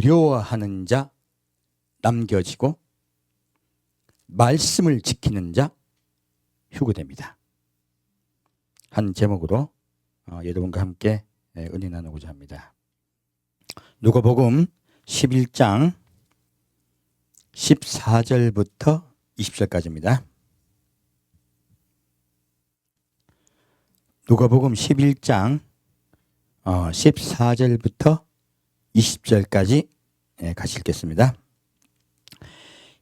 두려워하는 자 남겨지고 말씀을 지키는 자 휴거됩니다. 한 제목으로 여러분과 함께 은혜 나누고자 합니다. 누가복음 11장 14절부터 20절까지입니다. 누가복음 11장 14절부터 20절까지 같이 읽겠습니다.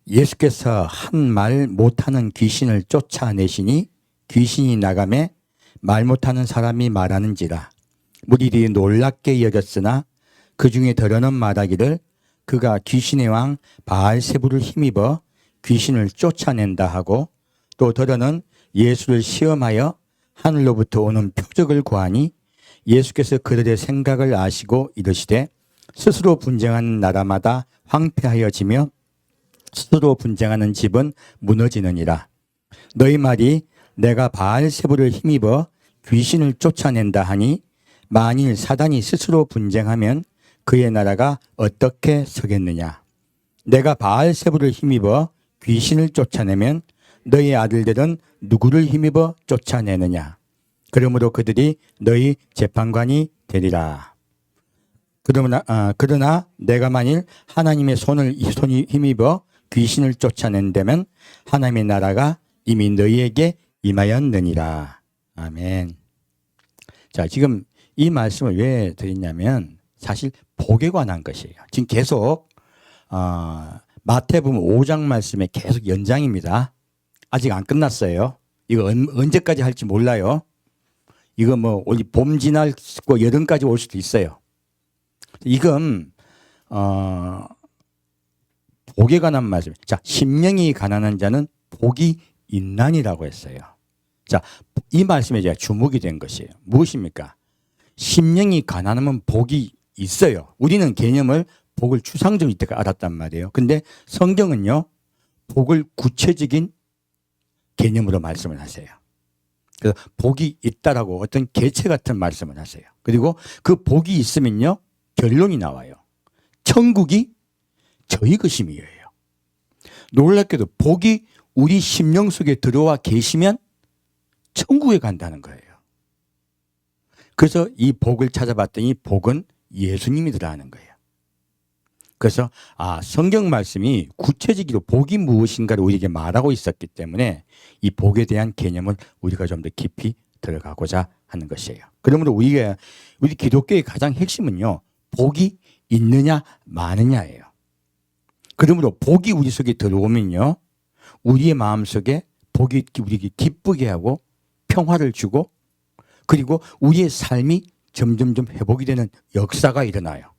예수께서 한 말 못하는 귀신을 쫓아내시니 귀신이 나가매 말 못하는 사람이 말하는지라. 무리들이 놀랍게 여겼으나 그 중에 더러는 말하기를 그가 귀신의 왕 바알세불을 힘입어 귀신을 쫓아낸다 하고, 또 더러는 예수를 시험하여 하늘로부터 오는 표적을 구하니 예수께서 그들의 생각을 아시고 이르시되 스스로 분쟁하는 나라마다 황폐하여지며 스스로 분쟁하는 집은 무너지느니라. 너희 말이 내가 바알세불을 힘입어 귀신을 쫓아낸다 하니 만일 사단이 스스로 분쟁하면 그의 나라가 어떻게 서겠느냐. 내가 바알세불을 힘입어 귀신을 쫓아내면 너희 아들들은 누구를 힘입어 쫓아내느냐. 그러므로 그들이 너희 재판관이 되리라. 그러나 내가 만일 하나님의 손이 힘입어 귀신을 쫓아낸다면 하나님의 나라가 이미 너희에게 임하였느니라. 아멘. 자, 지금 이 말씀을 왜 드리냐면 사실 복에 관한 것이에요. 지금 계속 마태복음 5장 말씀에 계속 연장입니다. 아직 안 끝났어요. 이거 언제까지 할지 몰라요. 이거 우리 봄 지나고 여름까지 올 수도 있어요. 이건 복에 관한 말씀. 자, 심령이 가난한 자는 복이 있나니라고 했어요. 자, 이 말씀에 제가 주목이 된 것이에요. 무엇입니까? 심령이 가난하면 복이 있어요. 우리는 개념을 복을 추상적으로 이때까지 알았단 말이에요. 근데 성경은요, 복을 구체적인 개념으로 말씀을 하세요. 그래서 복이 있다라고 어떤 개체 같은 말씀을 하세요. 그리고 그 복이 있으면요, 결론이 나와요. 천국이 저희 것임이에요. 놀랍게도 복이 우리 심령 속에 들어와 계시면 천국에 간다는 거예요. 그래서 이 복을 찾아봤더니 복은 예수님이더라 하는 거예요. 그래서 성경 말씀이 구체적으로 복이 무엇인가를 우리에게 말하고 있었기 때문에 이 복에 대한 개념을 우리가 좀 더 깊이 들어가고자 하는 것이에요. 그러므로 우리 기독교의 가장 핵심은요, 복이 있느냐 마느냐예요. 그러므로 복이 우리 속에 들어오면요, 우리의 마음속에 복이 우리에게 기쁘게 하고 평화를 주고, 그리고 우리의 삶이 점점점 회복이 되는 역사가 일어나요.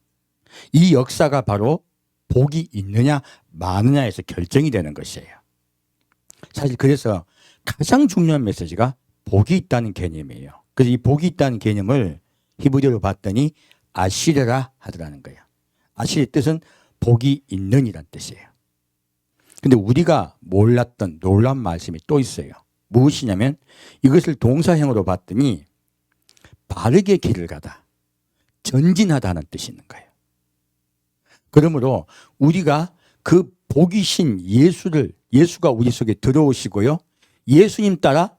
이 역사가 바로 복이 있느냐 마느냐에서 결정이 되는 것이에요. 사실 그래서 가장 중요한 메시지가 복이 있다는 개념이에요. 그래서 이 복이 있다는 개념을 히브리어로 봤더니 아시레라 하더라는 거예요. 아시레의 뜻은 복이 있는 이란 뜻이에요. 근데 우리가 몰랐던 놀라운 말씀이 또 있어요. 무엇이냐면 이것을 동사형으로 봤더니 바르게 길을 가다, 전진하다는 뜻이 있는 거예요. 그러므로 우리가 그 복이신 예수가 우리 속에 들어오시고요, 예수님 따라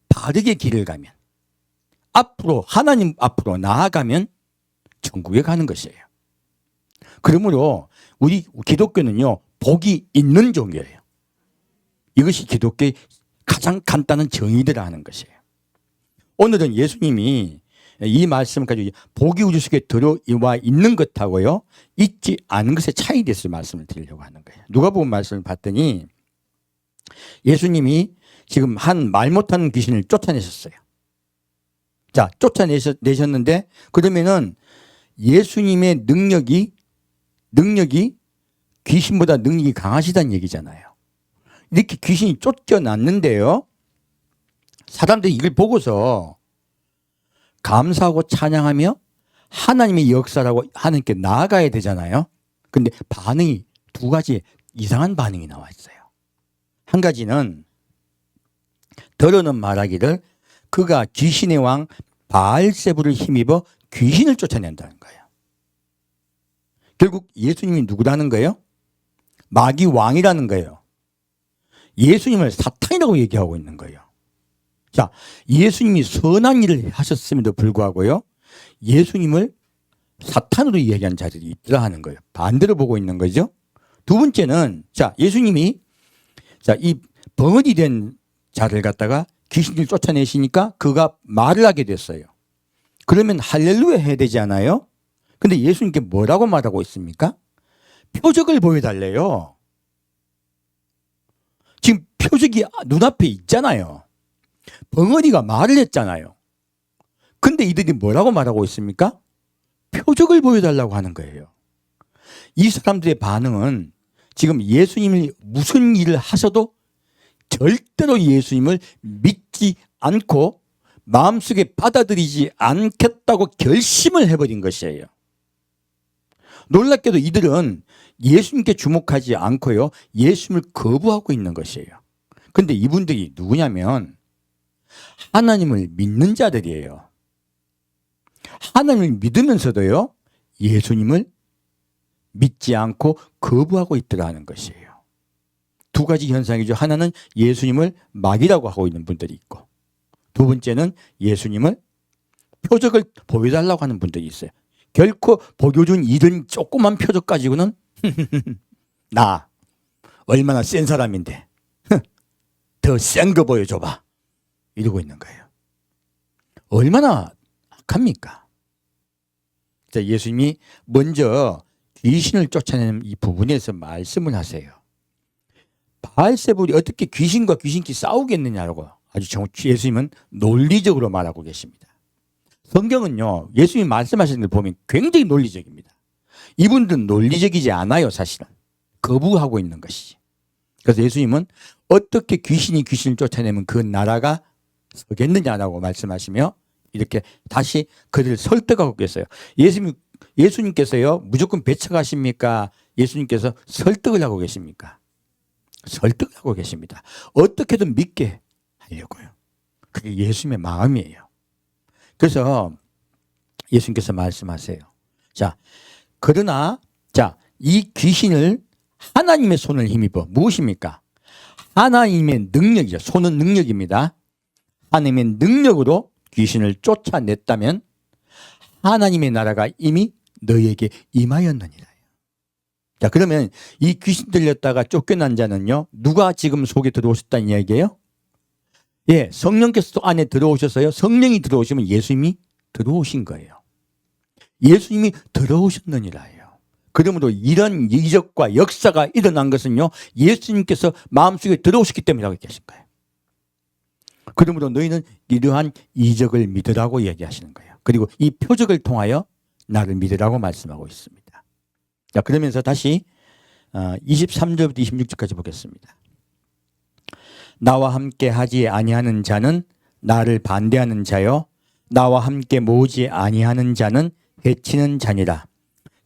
바르게 길을 가면, 하나님 앞으로 나아가면 천국에 가는 것이에요. 그러므로 우리 기독교는요, 복이 있는 종교예요. 이것이 기독교의 가장 간단한 정의대라 하는 것이에요. 오늘은 예수님이 이 말씀을 가지고 복이 우리 속에 들어와 있는 것하고요, 있지 않은 것의 차이에 대해서 말씀을 드리려고 하는 거예요. 누가복음 말씀을 봤더니 예수님이 지금 한 말 못하는 귀신을 쫓아내셨어요. 자, 쫓아내셨는데 그러면은 예수님의 능력이 귀신보다 능력이 강하시다는 얘기잖아요. 이렇게 귀신이 쫓겨났는데요, 사람들이 이걸 보고서 감사하고 찬양하며 하나님의 역사라고 하나님께 나아가야 되잖아요. 근데 반응이 두 가지 이상한 반응이 나와 있어요. 한 가지는 더러는 말하기를 그가 귀신의 왕 바알세불을 힘입어 귀신을 쫓아낸다는 거예요. 결국 예수님이 누구라는 거예요? 마귀 왕이라는 거예요. 예수님을 사탄이라고 얘기하고 있는 거예요. 자, 예수님이 선한 일을 하셨음에도 불구하고요, 예수님을 사탄으로 이야기한 자들이 있더라 하는 거예요. 반대로 보고 있는 거죠. 두 번째는, 자, 예수님이, 자, 이 벙어리 된 자를 갖다가 귀신을 쫓아내시니까 그가 말을 하게 됐어요. 그러면 할렐루야 해야 되지 않아요? 근데 예수님께 뭐라고 말하고 있습니까? 표적을 보여달래요. 지금 표적이 눈앞에 있잖아요. 벙어리가 말을 했잖아요. 근데 이들이 뭐라고 말하고 있습니까? 표적을 보여달라고 하는 거예요. 이 사람들의 반응은 지금 예수님이 무슨 일을 하셔도 절대로 예수님을 믿지 않고 마음속에 받아들이지 않겠다고 결심을 해버린 것이에요. 놀랍게도 이들은 예수님께 주목하지 않고요, 예수님을 거부하고 있는 것이에요. 그런데 이분들이 누구냐면 하나님을 믿는 자들이에요. 하나님을 믿으면서도요, 예수님을 믿지 않고 거부하고 있더라는 것이에요. 두 가지 현상이죠. 하나는 예수님을 마귀라고 하고 있는 분들이 있고, 두 번째는 예수님을 표적을 보여달라고 하는 분들이 있어요. 결코 보여준 이런 조그만 표적 가지고는 나 얼마나 센 사람인데 더 센 거 보여줘봐 이러고 있는 거예요. 얼마나 악합니까? 자, 예수님이 먼저 귀신을 쫓아내는 이 부분에서 말씀을 하세요. 바알세불이 어떻게 귀신과 귀신끼리 싸우겠느냐라고 아주 예수님은 논리적으로 말하고 계십니다. 성경은요, 예수님이 말씀하시는 걸 보면 굉장히 논리적입니다. 이분들은 논리적이지 않아요. 사실은 거부하고 있는 것이지. 그래서 예수님은 어떻게 귀신이 귀신을 쫓아내면 그 나라가 서겠느냐라고 말씀하시며 이렇게 다시 그들을 설득하고 계세요. 예수님께서요 무조건 배척하십니까? 예수님께서 설득을 하고 계십니까? 설득하고 계십니다. 어떻게든 믿게 하려고요. 그게 예수님의 마음이에요. 그래서 예수님께서 말씀하세요. 자, 그러나 자, 이 귀신을 하나님의 손을 힘입어. 무엇입니까? 하나님의 능력이죠. 손은 능력입니다. 하나님의 능력으로 귀신을 쫓아냈다면 하나님의 나라가 이미 너희에게 임하였느니라. 자, 그러면 이 귀신 들렸다가 쫓겨난 자는요, 누가 지금 속에 들어오셨다는 이야기예요? 예, 성령께서 안에 들어오셔서요, 성령이 들어오시면 예수님이 들어오신 거예요. 예수님이 들어오셨느니라예요. 그러므로 이런 이적과 역사가 일어난 것은요, 예수님께서 마음속에 들어오셨기 때문이라고 계신 거예요. 그러므로 너희는 이러한 이적을 믿으라고 얘기하시는 거예요. 그리고 이 표적을 통하여 나를 믿으라고 말씀하고 있습니다. 자, 그러면서 다시 23절부터 26절까지 보겠습니다. 나와 함께 하지 아니하는 자는 나를 반대하는 자요, 나와 함께 모으지 아니하는 자는 해치는 자니라.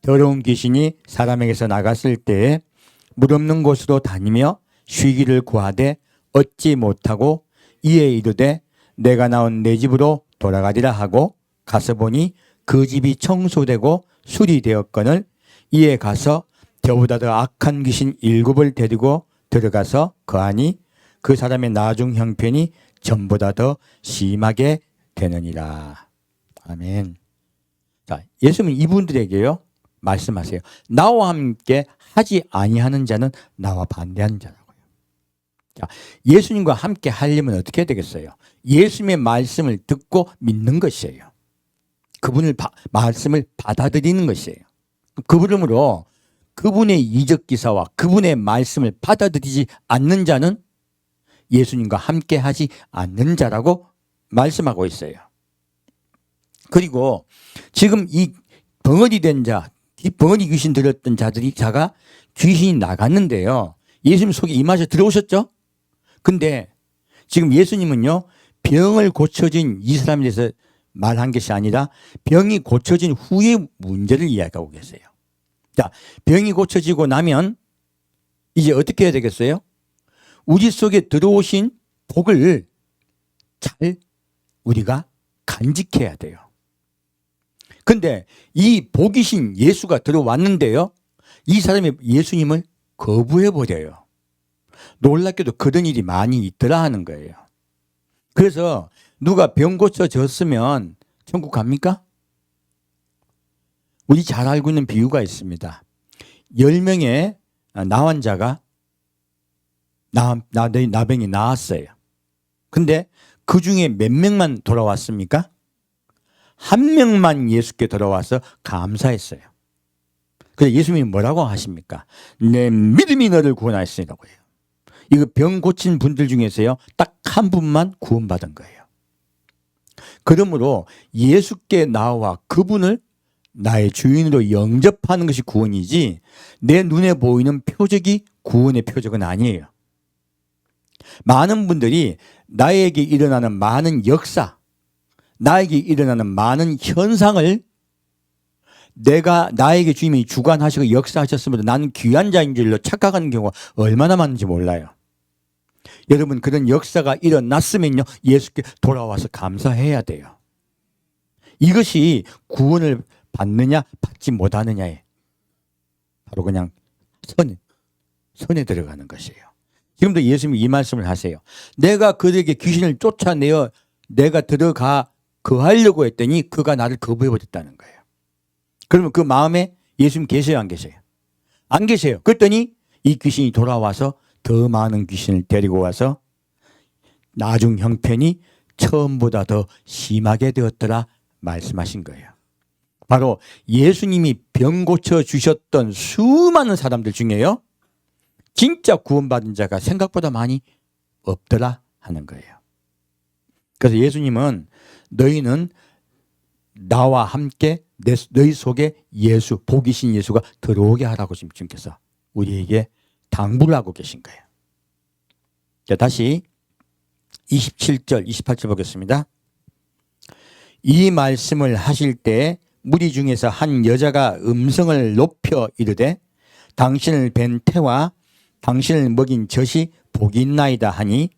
더러운 귀신이 사람에게서 나갔을 때에 물 없는 곳으로 다니며 쉬기를 구하되 얻지 못하고 이에 이르되 내가 나온 내 집으로 돌아가리라 하고 가서 보니 그 집이 청소되고 수리되었거늘 이에 가서 저보다 더 악한 귀신 7을 데리고 들어가서 거하니 그 사람의 나중 형편이 전보다 더 심하게 되느니라. 아멘. 자, 예수님은 이분들에게요 말씀하세요. 나와 함께 하지 아니하는 자는 나와 반대하는 자라고요. 자, 예수님과 함께 하려면 어떻게 해야 되겠어요? 예수님의 말씀을 듣고 믿는 것이에요. 그분의 말씀을 받아들이는 것이에요. 그러므로 그분의 이적 기사와 그분의 말씀을 받아들이지 않는 자는 예수님과 함께 하지 않는 자라고 말씀하고 있어요. 그리고 지금 이 벙어리 된 자, 벙어리 귀신 들었던 자가 귀신이 나갔는데요, 예수님 속에 임하셔 들어오셨죠? 근데 지금 예수님은요, 병을 고쳐진 이 사람에 대해서 말한 것이 아니라 병이 고쳐진 후의 문제를 이야기하고 계세요. 자, 병이 고쳐지고 나면 이제 어떻게 해야 되겠어요? 우리 속에 들어오신 복을 잘 우리가 간직해야 돼요. 근데 이 복이신 예수가 들어왔는데요, 이 사람이 예수님을 거부해버려요. 놀랍게도 그런 일이 많이 있더라 하는 거예요. 그래서 누가 병 고쳐졌으면 천국 갑니까? 우리 잘 알고 있는 비유가 있습니다. 10명의 나환자가 나병이 나았어요. 근데 그 중에 몇 명만 돌아왔습니까? 한 명만 예수께 돌아와서 감사했어요. 그래서 예수님이 뭐라고 하십니까? 내 믿음이 너를 구원하였으니라고 해요. 이거 병 고친 분들 중에서요, 딱 한 분만 구원받은 거예요. 그러므로 예수께 나와 그분을 나의 주인으로 영접하는 것이 구원이지, 내 눈에 보이는 표적이 구원의 표적은 아니에요. 많은 분들이 나에게 일어나는 많은 역사, 나에게 일어나는 많은 현상을 나에게 주님이 주관하시고 역사하셨으면 나는 귀한 자인 줄로 착각하는 경우가 얼마나 많은지 몰라요. 여러분, 그런 역사가 일어났으면요, 예수께 돌아와서 감사해야 돼요. 이것이 구원을 받느냐 받지 못하느냐에 바로 그냥 선에 들어가는 것이에요. 지금도 예수님이 이 말씀을 하세요. 내가 그들에게 귀신을 쫓아내어 내가 들어가 거하려고 했더니 그가 나를 거부해버렸다는 거예요. 그러면 그 마음에 예수님 계세요, 안 계세요? 안 계세요. 그랬더니 이 귀신이 돌아와서 더 많은 귀신을 데리고 와서 나중 형편이 처음보다 더 심하게 되었더라 말씀하신 거예요. 바로 예수님이 병 고쳐 주셨던 수많은 사람들 중에요, 진짜 구원받은 자가 생각보다 많이 없더라 하는 거예요. 그래서 예수님은 너희는 나와 함께 너희 속에 예수, 복이신 예수가 들어오게 하라고 지금 주님께서 우리에게 당부를 하고 계신 거예요. 자, 다시 27절, 28절 보겠습니다. 이 말씀을 하실 때 무리 중에서 한 여자가 음성을 높여 이르되 당신을 뵌 태와 당신을 먹인 젖이 복이 있나이다 하니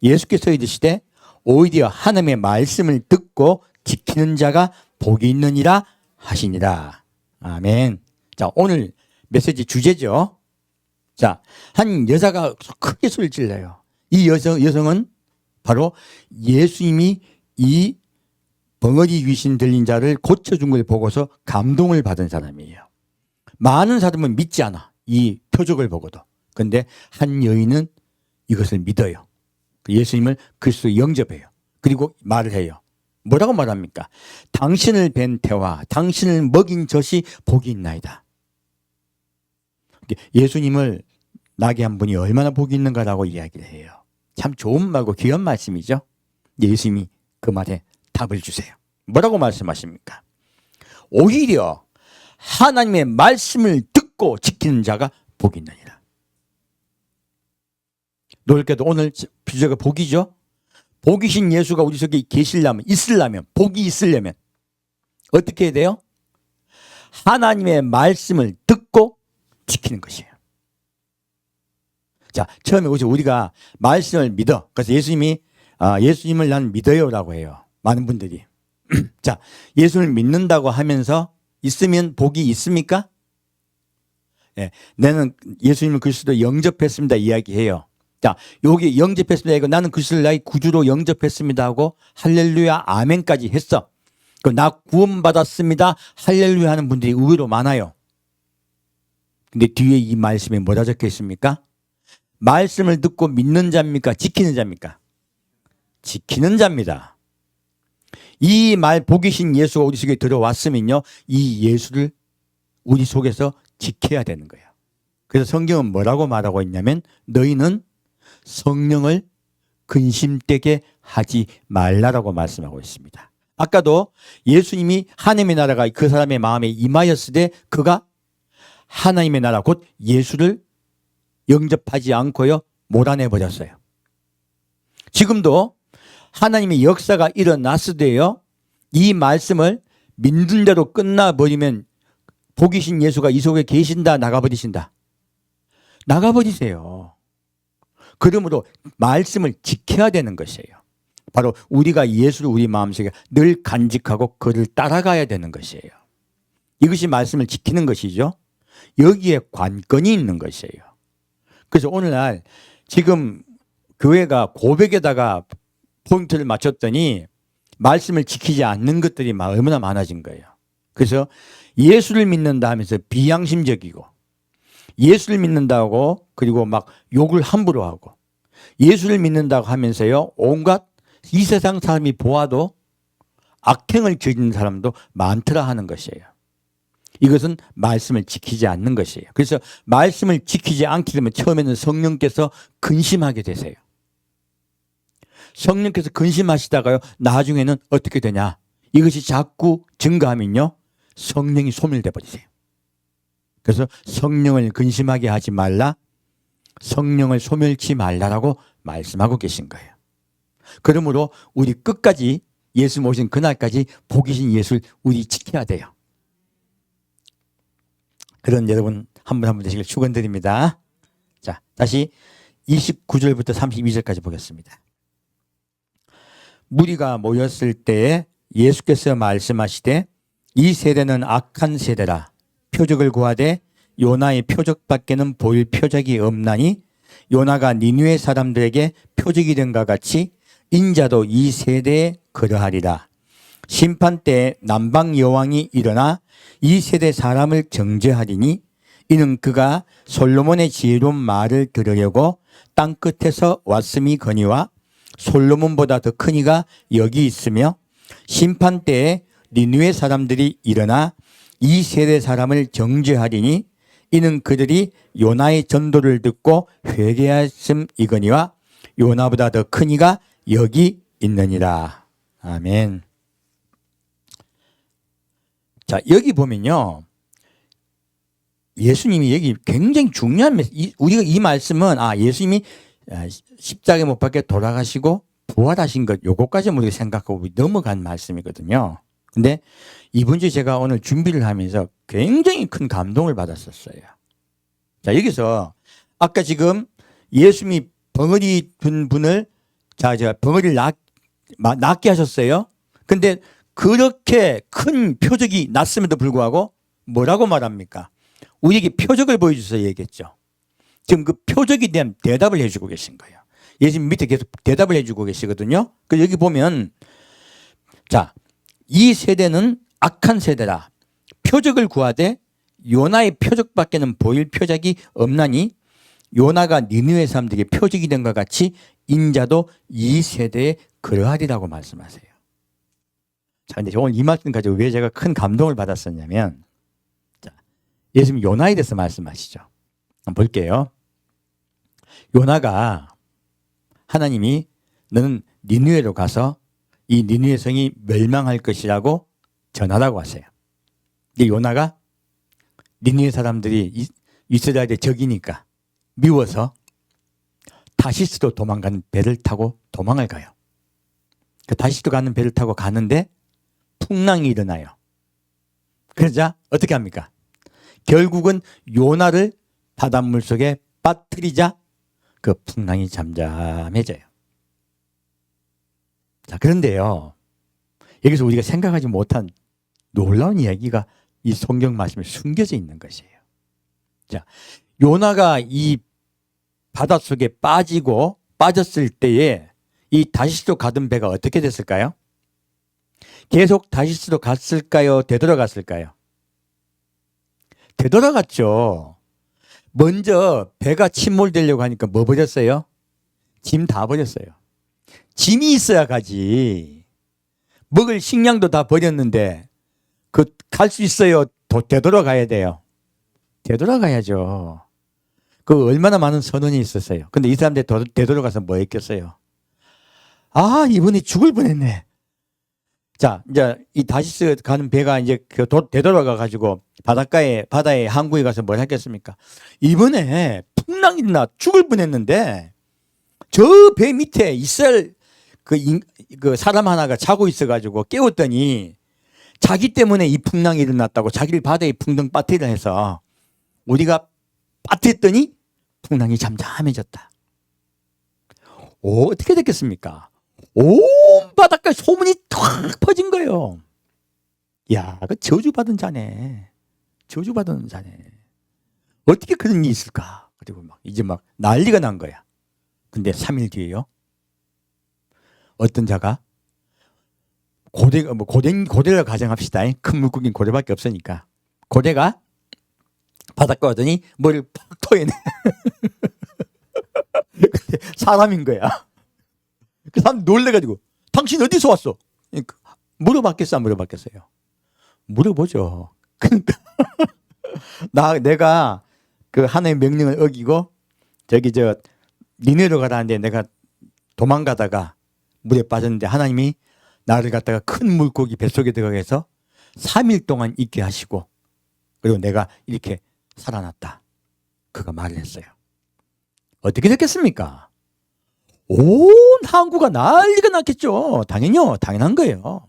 예수께서 이르시되 오히려 하나님의 말씀을 듣고 지키는 자가 복이 있느니라 하시니라. 아멘. 자, 오늘 메시지 주제죠. 자, 한 여자가 크게 소리를 질러요. 이 여성은 바로 예수님이 이 벙어리 귀신 들린 자를 고쳐준 걸 보고서 감동을 받은 사람이에요. 많은 사람은 믿지 않아, 이 표적을 보고도. 그런데 한 여인은 이것을 믿어요. 예수님을 그리스도 영접해요. 그리고 말을 해요. 뭐라고 말합니까? 당신을 뵌 태와 당신을 먹인 젖이 복이 있나이다. 예수님을 나게 한 분이 얼마나 복이 있는가라고 이야기를 해요. 참 좋은 말고 귀한 말씀이죠. 예수님이 그 말에 답을 주세요. 뭐라고 말씀하십니까? 오히려 하나님의 말씀을 듣고 지키는 자가 복이 있느니라. 놀랍게도 오늘 주제가 복이죠. 복이신 예수가 우리 속에 있으려면, 복이 있으려면 어떻게 해야 돼요? 하나님의 말씀을 듣고 지키는 것이에요. 자, 처음에 우리가 말씀을 믿어. 그래서 예수님을 난 믿어요라고 해요. 많은 분들이. 자, 예수를 믿는다고 하면서 있으면 복이 있습니까? 네, 나는 예수님을 그리스도 영접했습니다 이야기해요. 자, 여기 영접했습니다 이거 나는 그리스도를 나의 구주로 영접했습니다 하고 할렐루야 아멘까지 했어. 그럼 나 구원받았습니다 할렐루야 하는 분들이 의외로 많아요. 근데 뒤에 이 말씀에 뭐라 적혀 있습니까? 말씀을 듣고 믿는 자입니까? 지키는 자입니까? 지키는 자입니다. 이 복이신 예수가 우리 속에 들어왔으면요, 이 예수를 우리 속에서 지켜야 되는 거예요. 그래서 성경은 뭐라고 말하고 있냐면 너희는 성령을 근심되게 하지 말라라고 말씀하고 있습니다. 아까도 예수님이 하나님의 나라가 그 사람의 마음에 임하였을 때 그가 하나님의 나라 곧 예수를 영접하지 않고요, 몰아내버렸어요. 지금도 하나님의 역사가 일어났을 때요, 이 말씀을 믿는 대로 끝나버리면 복이신 예수가 이 속에 계신다, 나가버리신다? 나가버리세요. 그러므로 말씀을 지켜야 되는 것이에요. 바로 우리가 예수를 우리 마음속에 늘 간직하고 그를 따라가야 되는 것이에요. 이것이 말씀을 지키는 것이죠. 여기에 관건이 있는 것이에요. 그래서 오늘날 지금 교회가 고백에다가 포인트를 맞췄더니 말씀을 지키지 않는 것들이 얼마나 많아진 거예요. 그래서 예수를 믿는다 하면서 비양심적이고, 예수를 믿는다고 그리고 막 욕을 함부로 하고, 예수를 믿는다고 하면서요 온갖 이 세상 사람이 보아도 악행을 저지르는 사람도 많더라 하는 것이에요. 이것은 말씀을 지키지 않는 것이에요. 그래서 말씀을 지키지 않게 되면 처음에는 성령께서 근심하게 되세요. 성령께서 근심하시다가요 나중에는 어떻게 되냐, 이것이 자꾸 증가하면요 성령이 소멸돼 버리세요. 그래서 성령을 근심하게 하지 말라, 성령을 소멸치 말라라고 말씀하고 계신 거예요. 그러므로 우리 끝까지 예수 모신 그날까지 복이신 예수를 우리 지켜야 돼요. 그런 여러분 한 분 한 분 되시길 축원드립니다. 자, 다시 29절부터 32절까지 보겠습니다. 무리가 모였을 때에 예수께서 말씀하시되 이 세대는 악한 세대라. 표적을 구하되 요나의 표적밖에는 보일 표적이 없나니 요나가 니느웨 사람들에게 표적이 된과 같이 인자도 이 세대에 그러하리라. 심판 때에 남방 여왕이 일어나 이 세대 사람을 정죄하리니 이는 그가 솔로몬의 지혜로운 말을 들으려고 땅 끝에서 왔음이거니와 솔로몬보다 더 큰 이가 여기 있으며 심판 때에 니느웨 사람들이 일어나 이 세대 사람을 정죄하리니 이는 그들이 요나의 전도를 듣고 회개하였음이거니와 요나보다 더 큰 이가 여기 있느니라. 아멘. 자, 여기 보면요 예수님이 여기 굉장히 중요한 우리가 이 말씀은 예수님이 십자가에 못 박혀 돌아가시고 부활하신 것 요거까지 우리가 생각하고 넘어간 말씀이거든요. 근데 이번 주 제가 오늘 준비를 하면서 굉장히 큰 감동을 받았었어요. 자, 여기서 아까 지금 예수님이 벙어리 든 분을 벙어리를 낫게 하셨어요. 근데 그렇게 큰 표적이 났음에도 불구하고 뭐라고 말합니까? 우리에게 표적을 보여주셔서 얘기했죠. 지금 그 표적에 대한 대답을 해주고 계신 거예요. 예수님 밑에 계속 대답을 해주고 계시거든요. 그래서 여기 보면 자, 이 세대는 악한 세대라. 표적을 구하되 요나의 표적밖에는 보일 표적이 없나니 요나가 니느웨 사람들에게 표적이 된 것 같이 인자도 이 세대에 그러하리라고 말씀하세요. 자, 근데 오늘 이 말씀 가지고 왜 제가 큰 감동을 받았었냐면, 자, 예수님 요나에 대해서 말씀하시죠. 한번 볼게요. 요나가 하나님이 너는 니느웨로 가서 이 니느웨 성이 멸망할 것이라고 전하라고 하세요. 근데 요나가 니느웨 사람들이 이스라엘의 적이니까 미워서 다시스로 도망가는 배를 타고 도망을 가요. 그 다시스로 가는 배를 타고 가는데 풍랑이 일어나요. 그러자 어떻게 합니까? 결국은 요나를 바닷물 속에 빠뜨리자 그 풍랑이 잠잠해져요. 자, 그런데요, 여기서 우리가 생각하지 못한 놀라운 이야기가 이 성경 말씀에 숨겨져 있는 것이에요. 자, 요나가 이 바닷속에 빠졌을 때에 이 다시스로 가던 배가 어떻게 됐을까요? 계속 다시스로 갔을까요? 되돌아갔을까요? 되돌아갔죠. 먼저 배가 침몰되려고 하니까 뭐 버렸어요? 짐 다 버렸어요. 짐이 있어야 가지. 먹을 식량도 다 버렸는데 갈 수 있어요? 되돌아가야 돼요. 되돌아가야죠. 그 얼마나 많은 선원이 있었어요. 근데 이 사람들 되돌아가서 뭐 했겠어요? 이번에 죽을 뻔했네. 자, 이제 이 다시스 가는 배가 이제 되돌아가 가지고 바다에 항구에 가서 뭘 했겠습니까? 이번에 풍랑이 나 죽을 뻔했는데 저 배 밑에 이스라엘 그 사람 하나가 자고 있어 가지고 깨웠더니 자기 때문에 이 풍랑이 일어났다고 자기를 바다에 풍덩 빠뜨리라 해서 우리가 빠뜨렸더니 풍랑이 잠잠해졌다. 어떻게 됐겠습니까? 온 바닷가에 소문이 탁 퍼진 거예요. 야, 그 저주받은 자네. 저주받은 자네. 어떻게 그런 일이 있을까? 그리고 막 이제 막 난리가 난 거야. 근데 3일 뒤에요. 어떤 자가 고대를 가정합시다. 큰 물고기는 고대밖에 없으니까. 고대가 바닷가 오더니 머리를 팍 토해내. 근데 사람인 거야. 그 사람 놀래가지고 당신 어디서 왔어? 물어봤겠어, 안 물어봤겠어요? 물어보죠. 그러니까 내가 그 하나님의 명령을 어기고 저기 니네로 가라는데 내가 도망가다가 물에 빠졌는데 하나님이 나를 갖다가 큰 물고기 뱃속에 들어가게 해서 3일 동안 있게 하시고 그리고 내가 이렇게 살아났다. 그가 말을 했어요. 어떻게 됐겠습니까? 온 항구가 난리가 났겠죠. 당연히요. 당연한 거예요.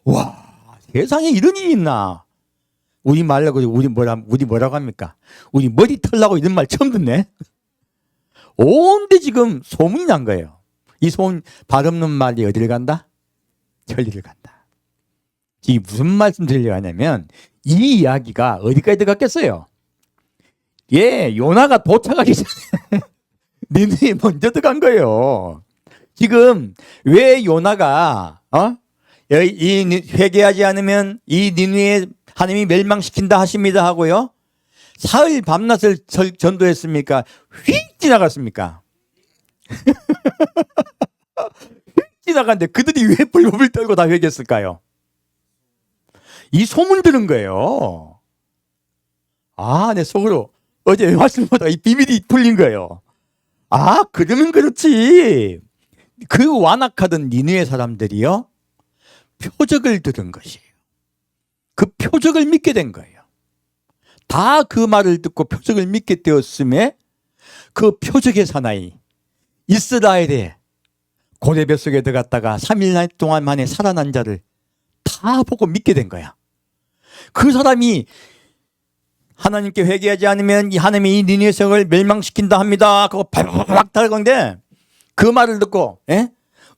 와, 세상에 이런 일이 있나? 우리 뭐라고 합니까? 우리 머리 털라고 이런 말 처음 듣네. 온데 지금 소문이 난 거예요. 이 소문 발 없는 말이 어디를 간다? 천리를 간다. 이게 무슨 말씀 드리려고 하냐면 이 이야기가 어디까지 들어갔겠어요? 예, 요나가 도착하기 전에 니느웨에 먼저 들어간 거예요. 지금 왜 요나가 회개하지 않으면 이 니느웨 하나님이 멸망시킨다 하십니다 하고요. 사흘 밤낮을 전도했습니까? 휙 지나갔습니까? 휙 지나갔는데 그들이 왜 불법을 떨고 다 회개했을까요? 이 소문 들은 거예요. 내 속으로 어제 말씀보다 이 비밀이 풀린 거예요. 그러면 그렇지. 그 완악하던 니느웨 사람들이요. 표적을 들은 것이에요. 그 표적을 믿게 된 거예요. 다 그 말을 듣고 표적을 믿게 되었음에 그 표적의 사나이 이스라엘의 고대 뱃속에 들어갔다가 3일 동안 만에 살아난 자를 다 보고 믿게 된 거야. 그 사람이 하나님께 회개하지 않으면 이 하나님이 이 니느웨 성을 멸망시킨다 합니다. 그거 팍팍 달건데 그 말을 듣고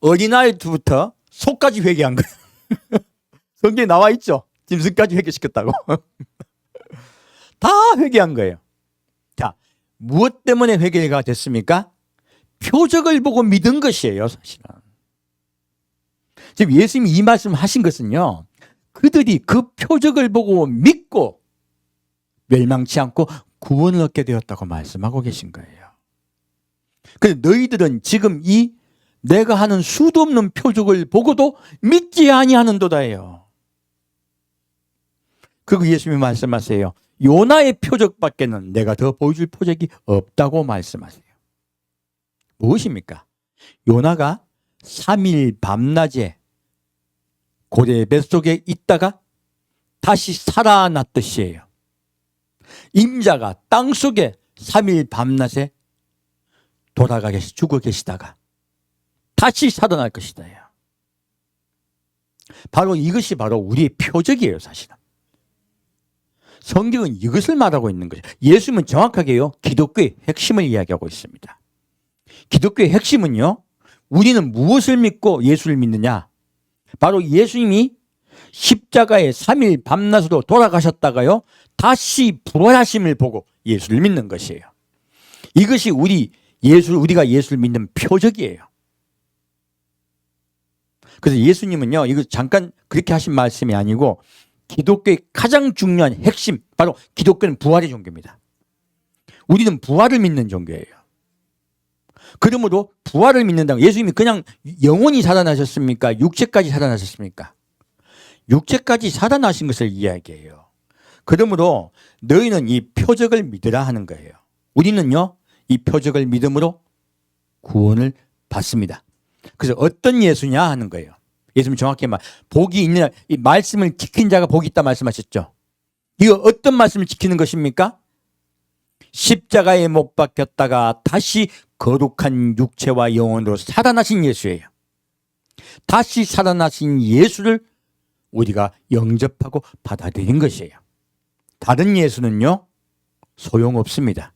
어린아이부터 소까지 회개한 거예요. 성경에 나와 있죠. 짐승까지 회개시켰다고. 다 회개한 거예요. 자, 무엇 때문에 회개가 됐습니까? 표적을 보고 믿은 것이에요, 사실은. 지금 예수님이 이 말씀을 하신 것은요. 그들이 그 표적을 보고 믿고 멸망치 않고 구원을 얻게 되었다고 말씀하고 계신 거예요. 그런데 너희들은 지금 이 내가 하는 수도 없는 표적을 보고도 믿지 아니하는도다예요. 그리고 예수님이 말씀하세요. 요나의 표적밖에는 내가 더 보여줄 표적이 없다고 말씀하세요. 무엇입니까? 요나가 3일 밤낮에 고대 뱃속에 있다가 다시 살아났듯이에요. 임자가 땅속에 3일 밤낮에 죽어 계시다가 다시 살아날 것이다. 바로 이것이 바로 우리의 표적이에요, 사실은. 성경은 이것을 말하고 있는 거죠. 예수님은 정확하게요, 기독교의 핵심을 이야기하고 있습니다. 기독교의 핵심은요, 우리는 무엇을 믿고 예수를 믿느냐? 바로 예수님이 십자가에 3일 밤낮으로 돌아가셨다가요, 다시 부활하심을 보고 예수를 믿는 것이에요. 이것이 우리가 예수를 믿는 표적이에요. 그래서 예수님은요, 이거 잠깐 그렇게 하신 말씀이 아니고 기독교의 가장 중요한 핵심, 바로 기독교는 부활의 종교입니다. 우리는 부활을 믿는 종교예요. 그러므로 부활을 믿는다고 예수님이 그냥 영혼이 살아나셨습니까? 육체까지 살아나셨습니까? 육체까지 살아나신 것을 이야기해요. 그러므로 너희는 이 표적을 믿으라 하는 거예요. 우리는요, 이 표적을 믿음으로 구원을 받습니다. 그래서 어떤 예수냐 하는 거예요. 예수님 정확히 복이 있는, 이 말씀을 지킨 자가 복이 있다 말씀하셨죠. 이거 어떤 말씀을 지키는 것입니까? 십자가에 못 박혔다가 다시 거룩한 육체와 영혼으로 살아나신 예수예요. 다시 살아나신 예수를 우리가 영접하고 받아들인 것이에요. 다른 예수는요, 소용없습니다.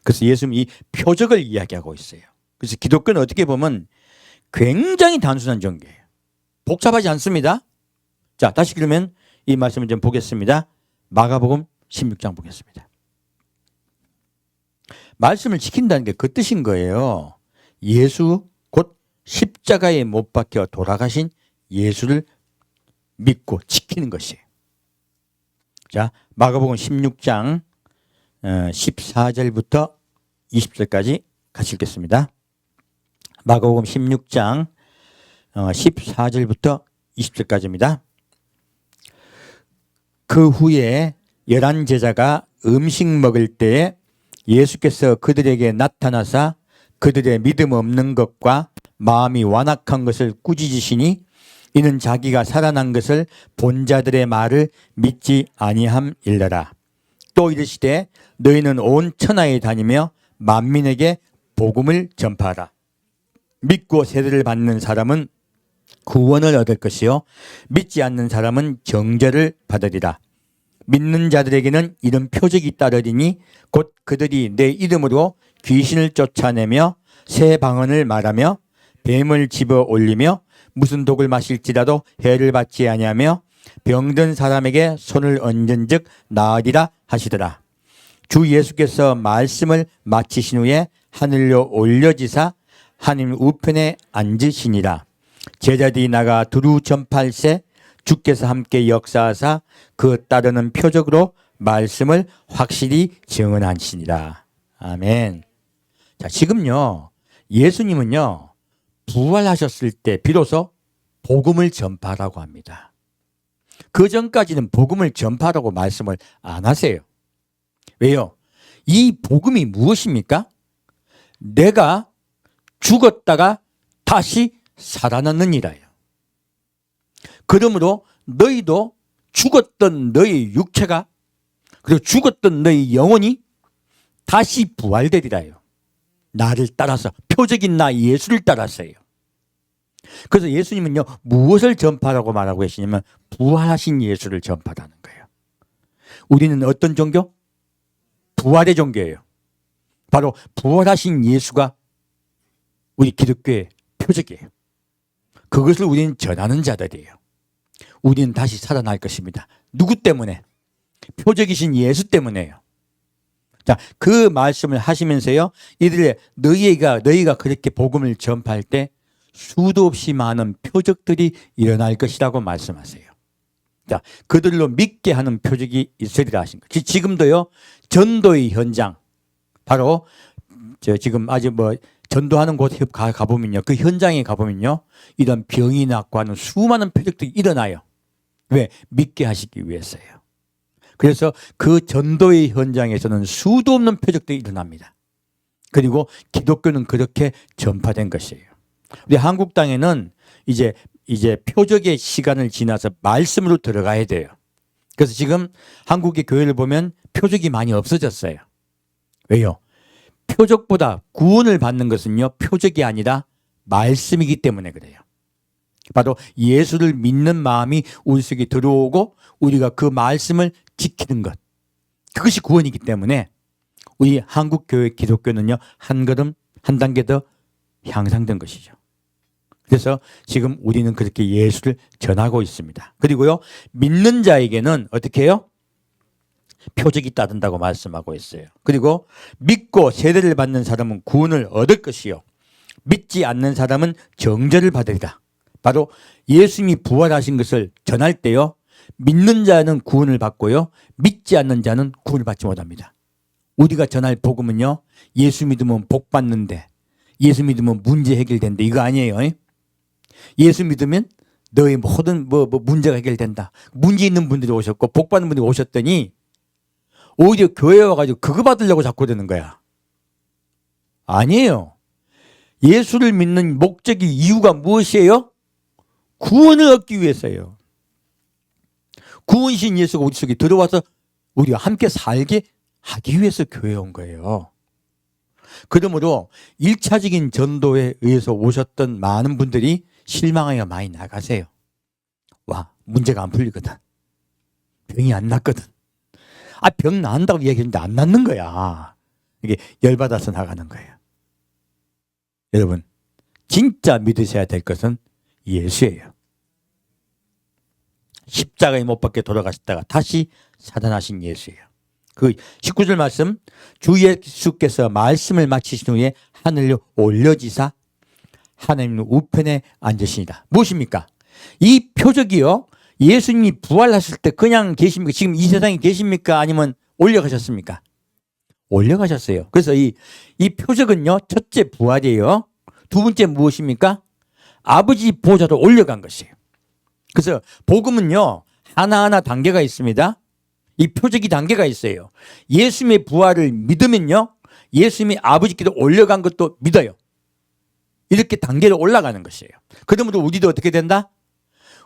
그래서 예수님이 이 표적을 이야기하고 있어요. 그래서 기독교는 어떻게 보면 굉장히 단순한 종교예요. 복잡하지 않습니다. 자, 다시 그러면 이 말씀을 좀 보겠습니다. 마가복음 16장 보겠습니다. 말씀을 지킨다는 게 그 뜻인 거예요. 예수 곧 십자가에 못 박혀 돌아가신 예수를 믿고 지키는 것이에요. 자, 마가복음 16장 14절부터 20절까지 같이 읽겠습니다. 마가복음 16장 14절부터 20절까지입니다. 그 후에 11 제자가 음식 먹을 때에 예수께서 그들에게 나타나사 그들의 믿음 없는 것과 마음이 완악한 것을 꾸짖으시니 이는 자기가 살아난 것을 본 자들의 말을 믿지 아니함일러라. 또 이르시되 너희는 온 천하에 다니며 만민에게 복음을 전파하라. 믿고 세례를 받는 사람은 구원을 얻을 것이요 믿지 않는 사람은 정죄를 받으리라. 믿는 자들에게는 이런 표적이 따르리니 곧 그들이 내 이름으로 귀신을 쫓아내며 새 방언을 말하며 뱀을 집어 올리며 무슨 독을 마실지라도 해를 받지 아니하며 병든 사람에게 손을 얹은즉 나으리라 하시더라. 주 예수께서 말씀을 마치신 후에 하늘로 올려지사 하나님 우편에 앉으시니라. 제자들이 나가 두루 전파할세 주께서 함께 역사하사 그 따르는 표적으로 말씀을 확실히 증언하시니라. 아멘. 자, 지금요 예수님은요 부활하셨을 때 비로소 복음을 전파하라고 합니다. 그 전까지는 복음을 전파하라고 말씀을 안 하세요. 왜요? 이 복음이 무엇입니까? 내가 죽었다가 다시 살아났느니라요. 그러므로 너희도 죽었던 너희 육체가 그리고 죽었던 너희 영혼이 다시 부활되리라요. 나를 따라서 표적인 나 예수를 따라서요. 그래서 예수님은요 무엇을 전파라고 말하고 계시냐면 부활하신 예수를 전파하는 거예요. 우리는 어떤 종교? 부활의 종교예요. 바로 부활하신 예수가 우리 기독교의 표적이에요. 그것을 우리는 전하는 자들이에요. 우리는 다시 살아날 것입니다. 누구 때문에? 표적이신 예수 때문에요. 자, 그 말씀을 하시면서요 이들의 너희가 그렇게 복음을 전파할 때 수도 없이 많은 표적들이 일어날 것이라고 말씀하세요. 자, 그들로 믿게 하는 표적이 있으리라 하신 거죠. 지금도요 전도의 현장, 바로 지금 아직 전도하는 곳에 가보면요 그 현장에 가보면요 이런 병이 낫고 하는 수많은 표적들이 일어나요. 왜? 믿게 하시기 위해서요. 그래서 그 전도의 현장에서는 수도 없는 표적들이 일어납니다. 그리고 기독교는 그렇게 전파된 것이에요. 우리 한국 땅에는 이제 표적의 시간을 지나서 말씀으로 들어가야 돼요. 그래서 지금 한국의 교회를 보면 표적이 많이 없어졌어요. 왜요? 표적보다 구원을 받는 것은요 표적이 아니라 말씀이기 때문에 그래요. 바로 예수를 믿는 마음이 우리 속에 들어오고 우리가 그 말씀을 지키는 것, 그것이 구원이기 때문에 우리 한국 교회 기독교는요 한 걸음 한 단계 더 향상된 것이죠. 그래서 지금 우리는 그렇게 예수를 전하고 있습니다. 그리고요 믿는 자에게는 어떻게 해요? 표적이 따른다고 말씀하고 있어요. 그리고 믿고 세례를 받는 사람은 구원을 얻을 것이요 믿지 않는 사람은 정죄를 받으리라. 바로 예수님이 부활하신 것을 전할 때요 믿는 자는 구원을 받고요 믿지 않는 자는 구원을 받지 못합니다. 우리가 전할 복음은요 예수 믿으면 복 받는데, 예수 믿으면 문제 해결된다, 이거 아니에요. 예수 믿으면 너의 모든 문제가 해결된다. 문제 있는 분들이 오셨고 복 받는 분들이 오셨더니 오히려 교회에 와가지고 그거 받으려고 자꾸 되는 거야. 아니에요. 예수를 믿는 목적이, 이유가 무엇이에요? 구원을 얻기 위해서예요. 구원신 예수가 우리 속에 들어와서 우리가 함께 살게 하기 위해서 교회에 온 거예요. 그러므로 1차적인 전도에 의해서 오셨던 많은 분들이 실망하여 많이 나가세요. 와, 문제가 안 풀리거든. 병이 안 낫거든. 병 나은다고 얘기했는데 안 낫는 거야. 이게 열받아서 나가는 거예요. 여러분, 진짜 믿으셔야 될 것은 예수예요. 십자가에 못 박혀 돌아가셨다가 다시 살아나신 예수예요. 그 19절 말씀, 주 예수께서 말씀을 마치신 후에 하늘로 올려지사 하나님 우편에 앉으시니라. 무엇입니까? 이 표적이요, 예수님이 부활하실 때 그냥 계십니까? 지금 이 세상에 계십니까? 아니면 올려가셨습니까? 올려가셨어요. 그래서 이 표적은요, 첫째 부활이에요. 두 번째 무엇입니까? 아버지 보좌로 올려간 것이에요. 그래서 복음은요, 하나하나 단계가 있습니다. 이 표적이 단계가 있어요. 예수님의 부활을 믿으면요, 예수님이 아버지께로 올려간 것도 믿어요. 이렇게 단계로 올라가는 것이에요. 그러므로 우리도 어떻게 된다?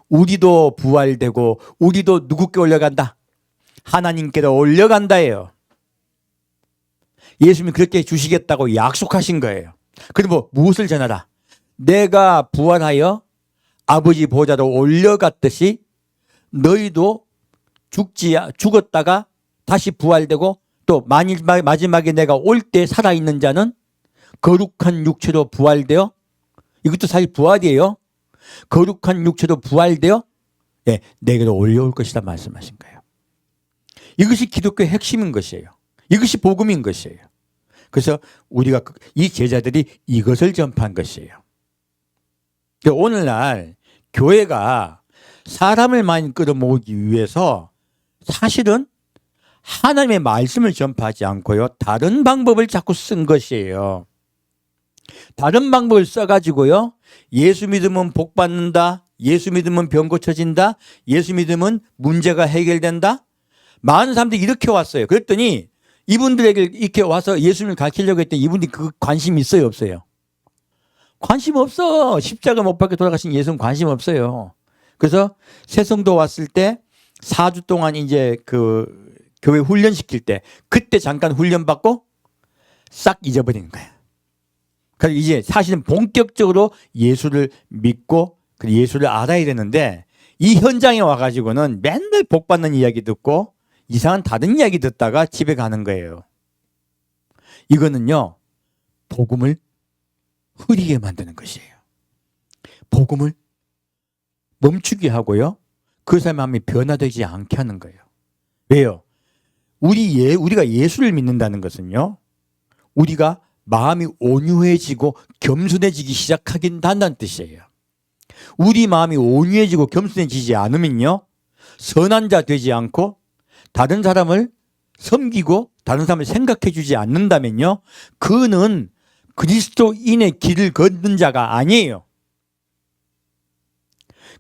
우리도 부활되고 우리도 누구께 올려간다? 하나님께로 올려간다예요. 예수님이 그렇게 주시겠다고 약속하신 거예요. 그리고 무엇을 전하라? 내가 부활하여 아버지 보좌로 올려갔듯이 너희도 죽었다가 다시 부활되고 또 마지막에 내가 올 때 살아있는 자는 거룩한 육체로 부활되어, 이것도 사실 부활이에요. 거룩한 육체로 부활되어 내게로 올려올 것이다 말씀하신 거예요. 이것이 기독교의 핵심인 것이에요. 이것이 복음인 것이에요. 그래서 우리가 이 제자들이 이것을 전파한 것이에요. 오늘날 교회가 사람을 많이 끌어모으기 위해서 사실은 하나님의 말씀을 전파하지 않고요, 다른 방법을 자꾸 쓴 것이에요. 다른 방법을 써가지고요, 예수 믿으면 복 받는다, 예수 믿으면 병 고쳐진다, 예수 믿으면 문제가 해결된다. 많은 사람들이 이렇게 왔어요. 그랬더니 이분들에게 이렇게 와서 예수님을 가르치려고 했더니 이분들이 그 관심 있어요, 없어요? 관심 없어. 십자가 못 박혀 돌아가신 예수는 관심 없어요. 그래서 새성도 왔을 때 4주 동안 이제 그 교회 훈련시킬 때 그때 잠깐 훈련받고 싹 잊어버리는 거예요. 그래서 이제 사실은 본격적으로 예수를 믿고 예수를 알아야 되는데, 이 현장에 와가지고는 맨날 복 받는 이야기 듣고 이상한 다른 이야기 듣다가 집에 가는 거예요. 이거는요, 복음을 흐리게 만드는 것이에요. 복음을 멈추게 하고요, 그 사람의 마음이 변화되지 않게 하는 거예요. 왜요? 우리가 예수를 믿는다는 것은요, 우리가 마음이 온유해지고 겸손해지기 시작하긴다는 뜻이에요. 우리 마음이 온유해지고 겸손해지지 않으면요, 선한 자 되지 않고 다른 사람을 섬기고 다른 사람을 생각해 주지 않는다면요, 그는 그리스도인의 길을 걷는 자가 아니에요.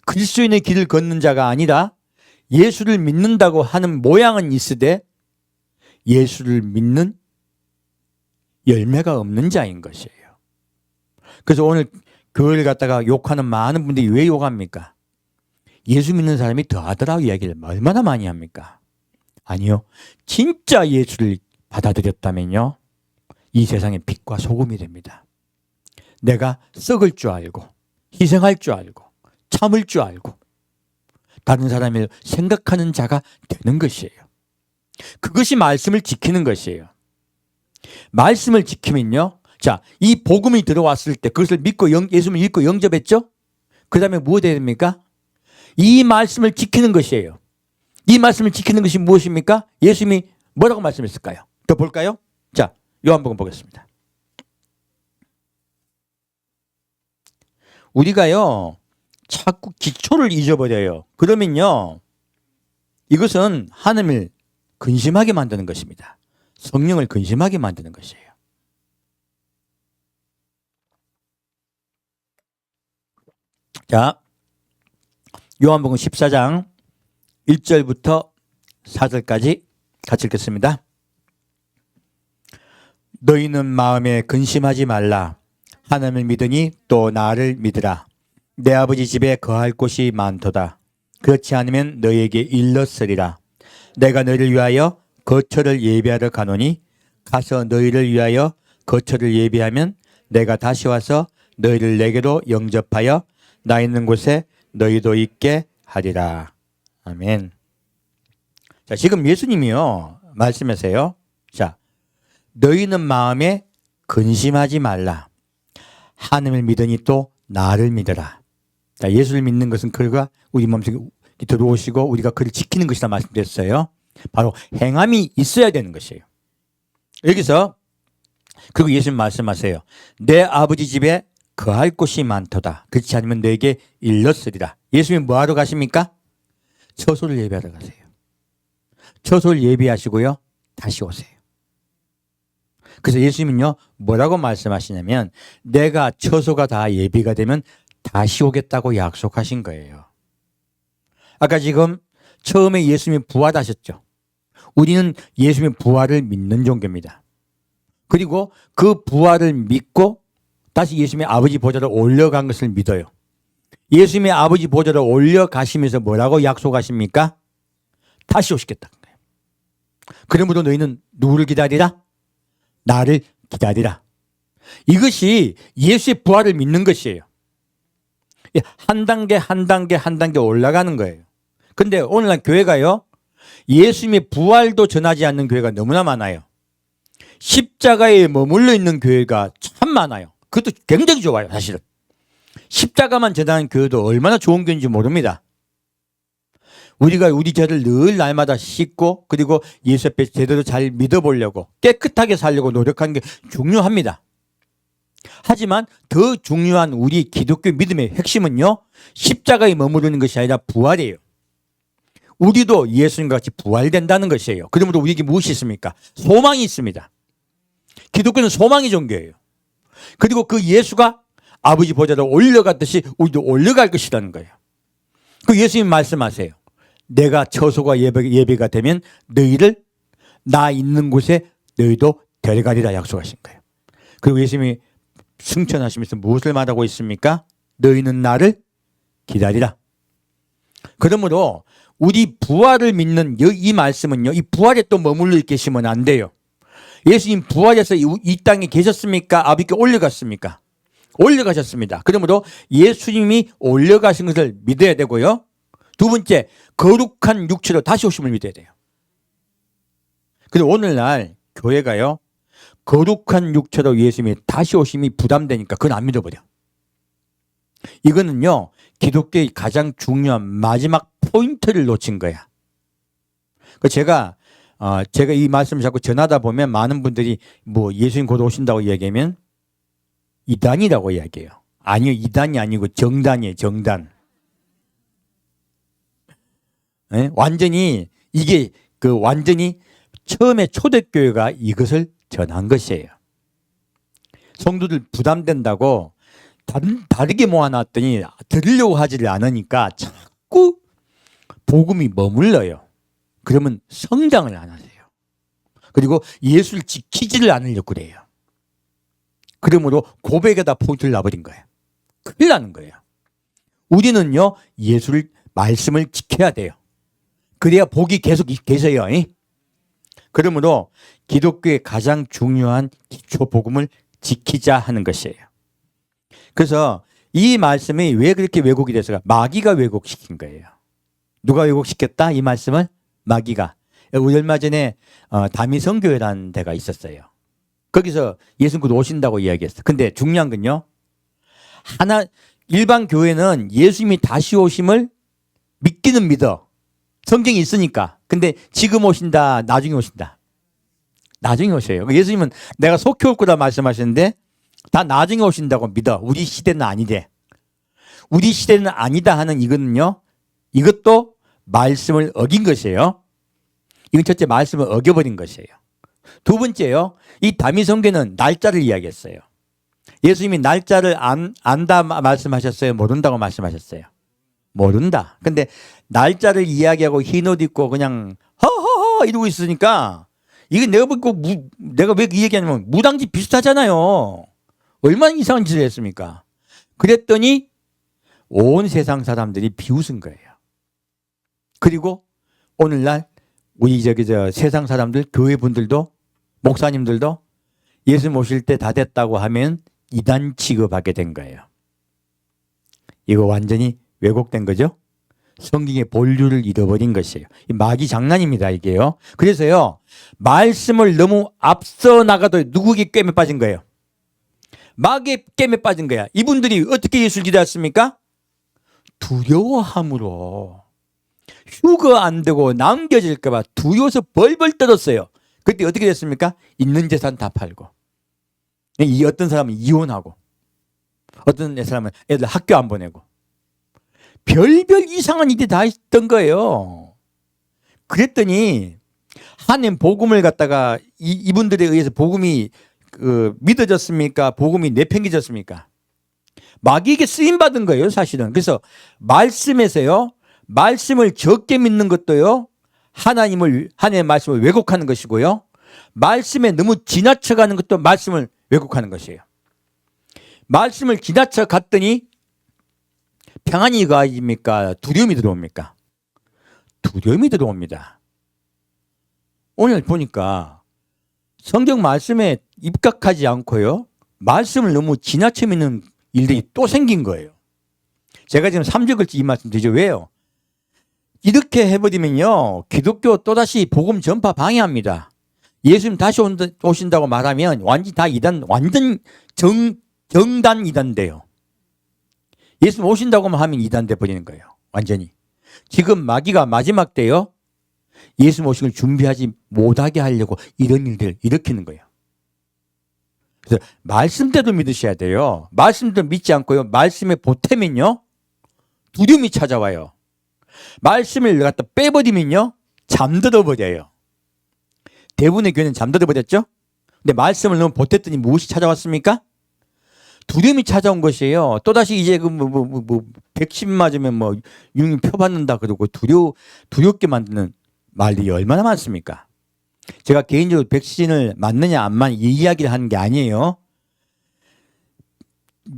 그리스도인의 길을 걷는 자가 아니라 예수를 믿는다고 하는 모양은 있으되 예수를 믿는 열매가 없는 자인 것이에요. 그래서 오늘 교회를 갖다가 욕하는 많은 분들이 왜 욕합니까? 예수 믿는 사람이 더하더라고 이야기를 얼마나 많이 합니까? 아니요. 진짜 예수를 받아들였다면요, 이 세상의 빛과 소금이 됩니다. 내가 썩을 줄 알고 희생할 줄 알고 참을 줄 알고 다른 사람을 생각하는 자가 되는 것이에요. 그것이 말씀을 지키는 것이에요. 말씀을 지키면요, 자, 이 복음이 들어왔을 때 그것을 믿고 예수를 믿고 영접했죠? 그 다음에 무엇이 해야 됩니까? 이 말씀을 지키는 것이에요. 이 말씀을 지키는 것이 무엇입니까? 예수님이 뭐라고 말씀했을까요? 더 볼까요? 자, 요한복음 보겠습니다. 우리가요, 자꾸 기초를 잊어버려요. 그러면요, 이것은 하나님을 근심하게 만드는 것입니다. 성령을 근심하게 만드는 것이에요. 자, 요한복음 14장 1절부터 4절까지 같이 읽겠습니다. 너희는 마음에 근심하지 말라. 하나님을 믿으니 또 나를 믿으라. 내 아버지 집에 거할 곳이 많도다. 그렇지 않으면 너희에게 일렀으리라. 내가 너희를 위하여 거처를 예비하러 가노니 가서 너희를 위하여 거처를 예비하면 내가 다시 와서 너희를 내게로 영접하여 나 있는 곳에 너희도 있게 하리라. 아멘. 자, 지금 예수님이요, 말씀하세요. 자, 너희는 마음에 근심하지 말라. 하나님을 믿으니 또 나를 믿어라. 자, 예수를 믿는 것은 그가 우리 몸속에 들어오시고 우리가 그를 지키는 것이다 말씀드렸어요. 바로 행함이 있어야 되는 것이에요. 여기서 그리고 예수님 말씀하세요. 내 아버지 집에 거할 곳이 많도다. 그렇지 않으면 내게 일렀으리라. 예수님 뭐하러 가십니까? 처소를 예배하러 가세요. 처소를 예배하시고요. 다시 오세요. 그래서 예수님은요. 뭐라고 말씀하시냐면 내가 처소가 다 예비가 되면 다시 오겠다고 약속하신 거예요. 아까 지금 처음에 예수님이 부활하셨죠. 우리는 예수님의 부활을 믿는 종교입니다. 그리고 그 부활을 믿고 다시 예수님의 아버지 보좌로 올려간 것을 믿어요. 예수님의 아버지 보좌로 올려가시면서 뭐라고 약속하십니까? 다시 오시겠다는 거예요. 그러므로 너희는 누구를 기다리라? 나를 기다리라. 이것이 예수의 부활을 믿는 것이에요. 한 단계 한 단계 한 단계 올라가는 거예요. 근데 오늘날 교회가요. 예수님의 부활도 전하지 않는 교회가 너무나 많아요. 십자가에 머물러 있는 교회가 참 많아요. 그것도 굉장히 좋아요. 사실은. 십자가만 전하는 교회도 얼마나 좋은 교회인지 모릅니다. 우리가 우리 죄를 늘 날마다 씻고 그리고 예수 앞에 제대로 잘 믿어보려고 깨끗하게 살려고 노력하는 게 중요합니다. 하지만 더 중요한 우리 기독교 믿음의 핵심은요. 십자가에 머무르는 것이 아니라 부활이에요. 우리도 예수님과 같이 부활된다는 것이에요. 그러므로 우리에게 무엇이 있습니까? 소망이 있습니다. 기독교는 소망의 종교예요. 그리고 그 예수가 아버지 보좌로 올려갔듯이 우리도 올려갈 것이라는 거예요. 그 예수님 말씀하세요. 내가 처소가 예배가 되면 너희를 나 있는 곳에 너희도 데려가리라 약속하신 거예요. 그리고 예수님이 승천하시면서 무엇을 말하고 있습니까? 너희는 나를 기다리라. 그러므로 우리 부활을 믿는 이 말씀은요. 이 부활에 또 머물러 계시면 안 돼요. 예수님 부활해서 이 땅에 계셨습니까? 아버지께 올려갔습니까? 올려가셨습니다. 그러므로 예수님이 올려가신 것을 믿어야 되고요. 두 번째, 거룩한 육체로 다시 오심을 믿어야 돼요. 그리고 오늘날 교회가요. 거룩한 육체로 예수님이 다시 오심이 부담되니까 그건 안 믿어버려. 이거는요. 기독교의 가장 중요한 마지막 포인트를 놓친 거야. 제가 이 말씀을 자꾸 전하다 보면 많은 분들이 뭐 예수님 곧 오신다고 이야기하면 이단이라고 이야기해요. 아니요. 이단이 아니고 정단이에요. 정단. 네? 완전히 이게 완전히 처음에 초대교회가 이것을 전한 것이에요. 성도들 부담된다고 다르게 모아놨더니 들으려고 하지를 않으니까 자꾸 복음이 머물러요. 그러면 성장을 안 하세요. 그리고 예수를 지키지를 않으려고 그래요. 그러므로 고백에다 포인트를 놔버린 거예요. 큰일 나는 거예요. 우리는요. 예수를 말씀을 지켜야 돼요. 그래야 복이 계속 계세요. 그러므로 기독교의 가장 중요한 기초 복음을 지키자 하는 것이에요. 그래서 이 말씀이 왜 그렇게 왜곡이 돼서가 마귀가 왜곡시킨 거예요. 누가 왜곡시켰다? 이 말씀을 마귀가. 우리 얼마 전에 다미성교회라는 데가 있었어요. 거기서 예수님 곧 오신다고 이야기했어요. 근데 중요한 건요. 일반 교회는 예수님이 다시 오심을 믿기는 믿어. 성경이 있으니까. 근데 지금 오신다, 나중에 오신다. 나중에 오셔요. 예수님은 내가 속히 올 거다 말씀하셨는데 다 나중에 오신다고 믿어. 우리 시대는 아니래. 우리 시대는 아니다 하는 이거는요. 이것도 말씀을 어긴 것이에요. 이건 첫째 말씀을 어겨버린 것이에요. 두 번째요. 이 다미성교는 날짜를 이야기했어요. 예수님이 날짜를 안다 말씀하셨어요? 모른다고 말씀하셨어요? 모른다. 근데 날짜를 이야기하고 흰옷 입고 그냥 허허허 이러고 있으니까 이게 내가 왜 이 얘기하냐면 무당지 비슷하잖아요. 얼마나 이상한 짓을 했습니까? 그랬더니 온 세상 사람들이 비웃은 거예요. 그리고 오늘날 우리 세상 사람들, 교회 분들도 목사님들도 예수 모실 때 다 됐다고 하면 이단 취급하게 된 거예요. 이거 완전히 왜곡된 거죠? 성경의 본류를 잃어버린 것이에요. 마귀 장난입니다, 이게요. 그래서요, 말씀을 너무 앞서 나가도 누구에게 꿰매 빠진 거예요? 마귀의 깸에 빠진 거야. 이분들이 어떻게 예수를 기다렸습니까? 두려워함으로. 휴거 안 되고 남겨질까 봐 두려워서 벌벌 떨었어요. 그때 어떻게 됐습니까? 있는 재산 다 팔고. 이 어떤 사람은 이혼하고, 어떤 사람은 애들 학교 안 보내고, 별별 이상한 일이 다 있던 거예요. 그랬더니 하나님 복음을 갖다가 이분들에 의해서 복음이 믿어졌습니까? 복음이 내팽개졌습니까? 마귀에게 쓰임받은 거예요, 사실은. 그래서 말씀에서요, 말씀을 적게 믿는 것도요, 하나님의 말씀을 왜곡하는 것이고요, 말씀에 너무 지나쳐가는 것도 말씀을 왜곡하는 것이에요. 말씀을 지나쳐 갔더니 평안이 가집니까? 두려움이 들어옵니까? 두려움이 들어옵니다. 오늘 보니까 성경 말씀에 입각하지 않고요, 말씀을 너무 지나쳐 믿는 일들이 또 생긴 거예요. 제가 지금 3주일째 이 말씀 드리죠. 왜요? 이렇게 해버리면요, 기독교 또다시 복음 전파 방해합니다. 예수님 다시 오신다고 말하면 완전 다 이단, 완전 정단 이단 돼요. 예수님 오신다고만 하면 이단 돼 버리는 거예요. 완전히. 지금 마귀가 마지막 때요, 예수님 오신 걸 준비하지 못하게 하려고 이런 일들을 일으키는 거예요. 그래서 말씀대로 믿으셔야 돼요. 말씀대로 믿지 않고요, 말씀에 보태면요, 두려움이 찾아와요. 말씀을 갖다 빼버리면요, 잠들어 버려요. 대부분의 교회는 잠들어 버렸죠? 근데 말씀을 너무 보탰더니 무엇이 찾아왔습니까? 두려움이 찾아온 것이에요. 또다시 이제 백신 맞으면 융 펴받는다 그러고 두렵게 만드는 말들이 얼마나 많습니까? 제가 개인적으로 백신을 맞느냐 안 맞느냐 이 이야기를 하는 게 아니에요.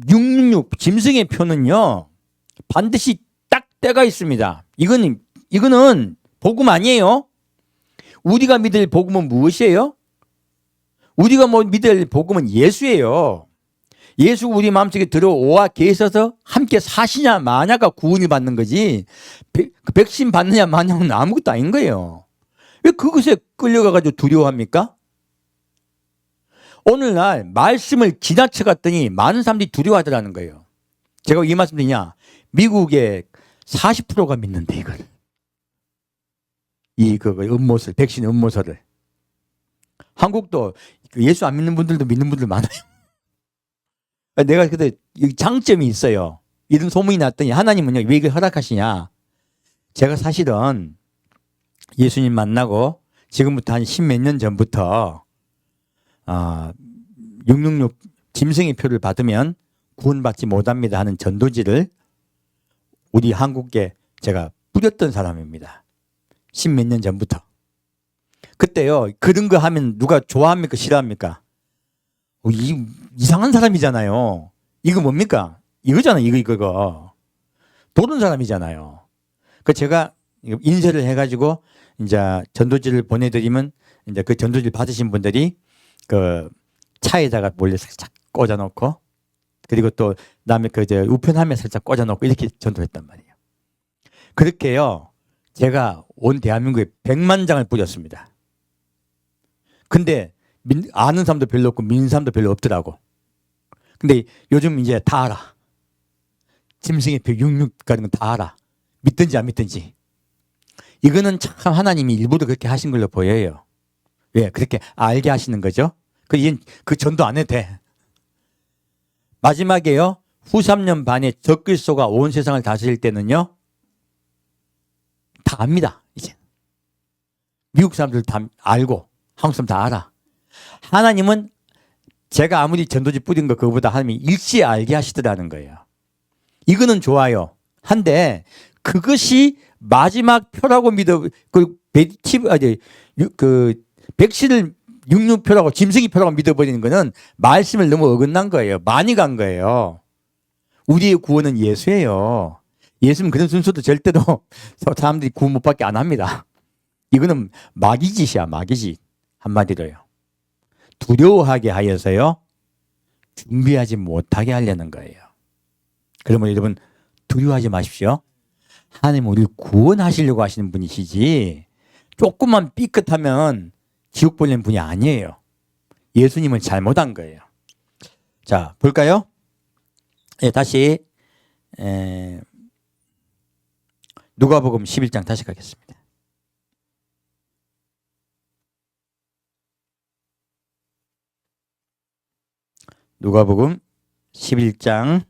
666 짐승의 표는요, 반드시 딱 때가 있습니다. 이거는 복음 아니에요. 우리가 믿을 복음은 무엇이에요? 우리가 믿을 복음은 예수예요. 예수 우리 마음속에 들어오와 계셔서 함께 사시냐 마냐가 구원을 받는 거지, 백신 받느냐 마냐는 아무것도 아닌 거예요. 왜 그것에 끌려가가지고 두려워합니까? 오늘날 말씀을 지나쳐 갔더니 많은 사람들이 두려워하더라는 거예요. 제가 이 말씀 드리냐, 미국의 40%가 믿는데 이걸. 음모설, 백신 음모설을. 한국도 예수 안 믿는 분들도 믿는 분들 많아요. 내가 그때 장점이 있어요. 이런 소문이 났더니 하나님은요, 왜 이걸 허락하시냐. 제가 사실은 예수님 만나고 지금부터 한 10몇 년 전부터 666 짐승의 표를 받으면 구원받지 못합니다 하는 전도지를 우리 한국에 제가 뿌렸던 사람입니다. 10몇 년 전부터. 그때요, 그런 거 하면 누가 좋아합니까? 싫어합니까? 이상한 사람이잖아요. 이거 뭡니까? 이거잖아요. 이거. 도른 사람이잖아요. 그 제가 인쇄를 해가지고 이제 전도지를 보내드리면 이제 그 전도지를 받으신 분들이 그 차에다가 몰래 살짝 꽂아놓고, 그리고 또 그다음에 우편함에 살짝 꽂아놓고 이렇게 전도했단 말이에요. 그렇게요, 제가 온 대한민국에 100만 장을 뿌렸습니다. 근데 아는 사람도 별로 없고 믿는 사람도 별로 없더라고. 근데 요즘 이제 다 알아. 짐승의 표 66 가는 건 다 알아. 믿든지 안 믿든지. 이거는 참 하나님이 일부러 그렇게 하신 걸로 보여요. 왜? 그렇게 알게 하시는 거죠. 그 전도 안 해도 돼. 마지막에요, 후 3년 반에 적그리스도가 온 세상을 다스릴 때는요, 다 압니다. 이제 미국 사람들 다 알고 한국 사람 다 알아. 하나님은 제가 아무리 전도지 뿌린 거 그거보다 하나님이 일시에 알게 하시더라는 거예요. 이거는 좋아요. 한데 그것이 마지막 표라고 백신을 66표라고 짐승이 표라고 믿어버리는 거는 말씀을 너무 어긋난 거예요. 많이 간 거예요. 우리의 구원은 예수예요. 예수는 그런 순서도 절대로 사람들이 구원 못 받게 안 합니다. 이거는 마귀짓이야, 마귀짓. 한마디로요. 두려워하게 하여서요, 준비하지 못하게 하려는 거예요. 그러면 여러분, 두려워하지 마십시오. 하나님 우리를 구원하시려고 하시는 분이시지, 조금만 삐끗하면 지옥 보내는 분이 아니에요. 예수님은 잘못한 거예요. 자, 볼까요? 예, 다시 누가복음 11장 다시 가겠습니다. 누가복음 11장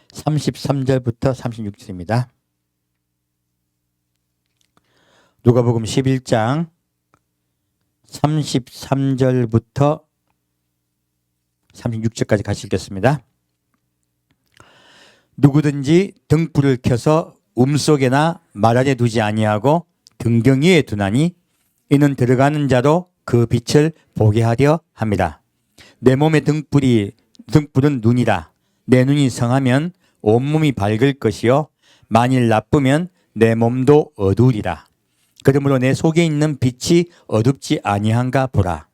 33절부터 36절입니다. 누가복음 11장 33절부터 36절까지 같이 읽겠습니다. 누구든지 등불을 켜서 움속에나 말 안에 두지 아니하고 등경 위에 두나니 이는 들어가는 자도 그 빛을 보게 하려 합니다. 내 몸의 등불은 눈이라. 내 눈이 성하면 온몸이 밝을 것이요 만일 나쁘면 내 몸도 어두우리라. 그러므로 내 속에 있는 빛이 어둡지 아니한가 보라.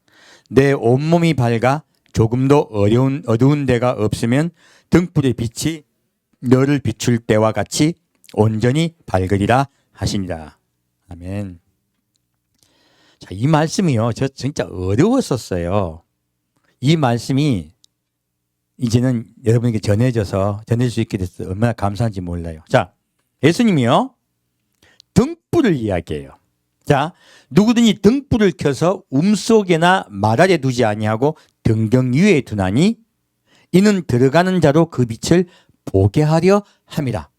내 온몸이 밝아 조금도 어두운 데가 없으면 등불의 빛이 너를 비출 때와 같이 온전히 밝으리라 하시니라. 아멘. 자, 이 말씀이요, 저 진짜 어려웠었어요. 이 말씀이 이제는 여러분에게 전해질 수 있게 돼서 얼마나 감사한지 몰라요. 자, 예수님이요 등불을 이야기해요. 자, 누구든지 등불을 켜서 움속에나 말 아래 두지 아니하고 등경 위에 두나니 이는 들어가는 자로 그 빛을 보게 하려 함이라.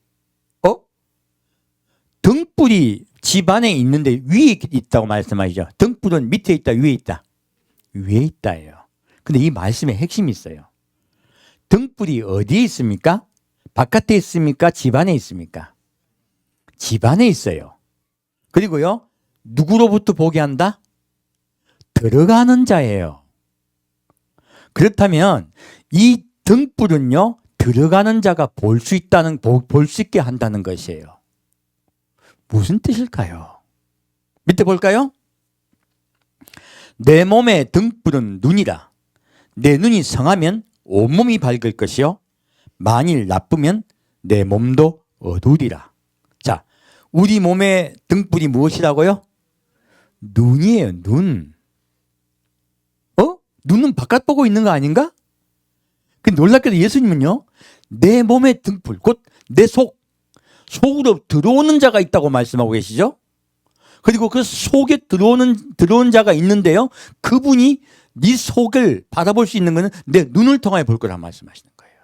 등불이 집 안에 있는데 위에 있다고 말씀하시죠. 등불은 밑에 있다, 위에 있다? 위에 있다예요. 근데 이 말씀에 핵심이 있어요. 등불이 어디에 있습니까? 바깥에 있습니까? 집 안에 있습니까? 집 안에 있어요. 그리고요, 누구로부터 보게 한다? 들어가는 자예요. 그렇다면 이 등불은요, 들어가는 자가 볼 수 있게 한다는 것이에요. 무슨 뜻일까요? 밑에 볼까요? 내 몸의 등불은 눈이라. 내 눈이 성하면 온몸이 밝을 것이요 만일 나쁘면 내 몸도 어두우리라. 자, 우리 몸의 등불이 무엇이라고요? 눈이에요. 눈. 눈은 바깥 보고 있는 거 아닌가? 근데 놀랍게도 예수님은요, 내 몸의 등불, 곧 내 속으로 들어오는 자가 있다고 말씀하고 계시죠? 그리고 그 속에 들어온 자가 있는데요, 그분이 네 속을 바라볼 수 있는 것은 내 눈을 통하여 볼 거라 말씀하시는 거예요.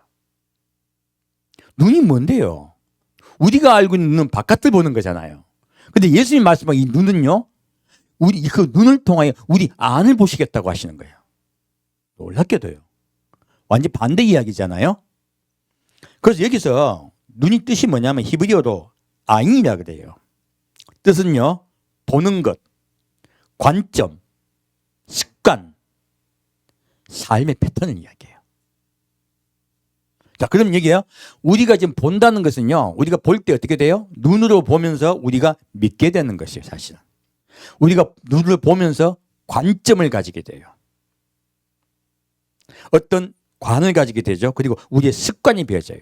눈이 뭔데요? 우리가 알고 있는 눈은 바깥을 보는 거잖아요. 근데 예수님 말씀하신 이 눈은요, 우리 그 눈을 통하여 우리 안을 보시겠다고 하시는 거예요. 놀랍게도요. 완전 반대 이야기잖아요. 그래서 여기서 눈이 뜻이 뭐냐면 히브리어로 아인이라 그래요. 뜻은요, 보는 것, 관점, 습관, 삶의 패턴을 이야기해요. 자, 그럼 얘기해요. 우리가 지금 본다는 것은요, 우리가 볼 때 어떻게 돼요? 눈으로 보면서 우리가 믿게 되는 것이에요, 사실은. 우리가 눈을 보면서 관점을 가지게 돼요. 어떤 관을 가지게 되죠. 그리고 우리의 습관이 배어져요.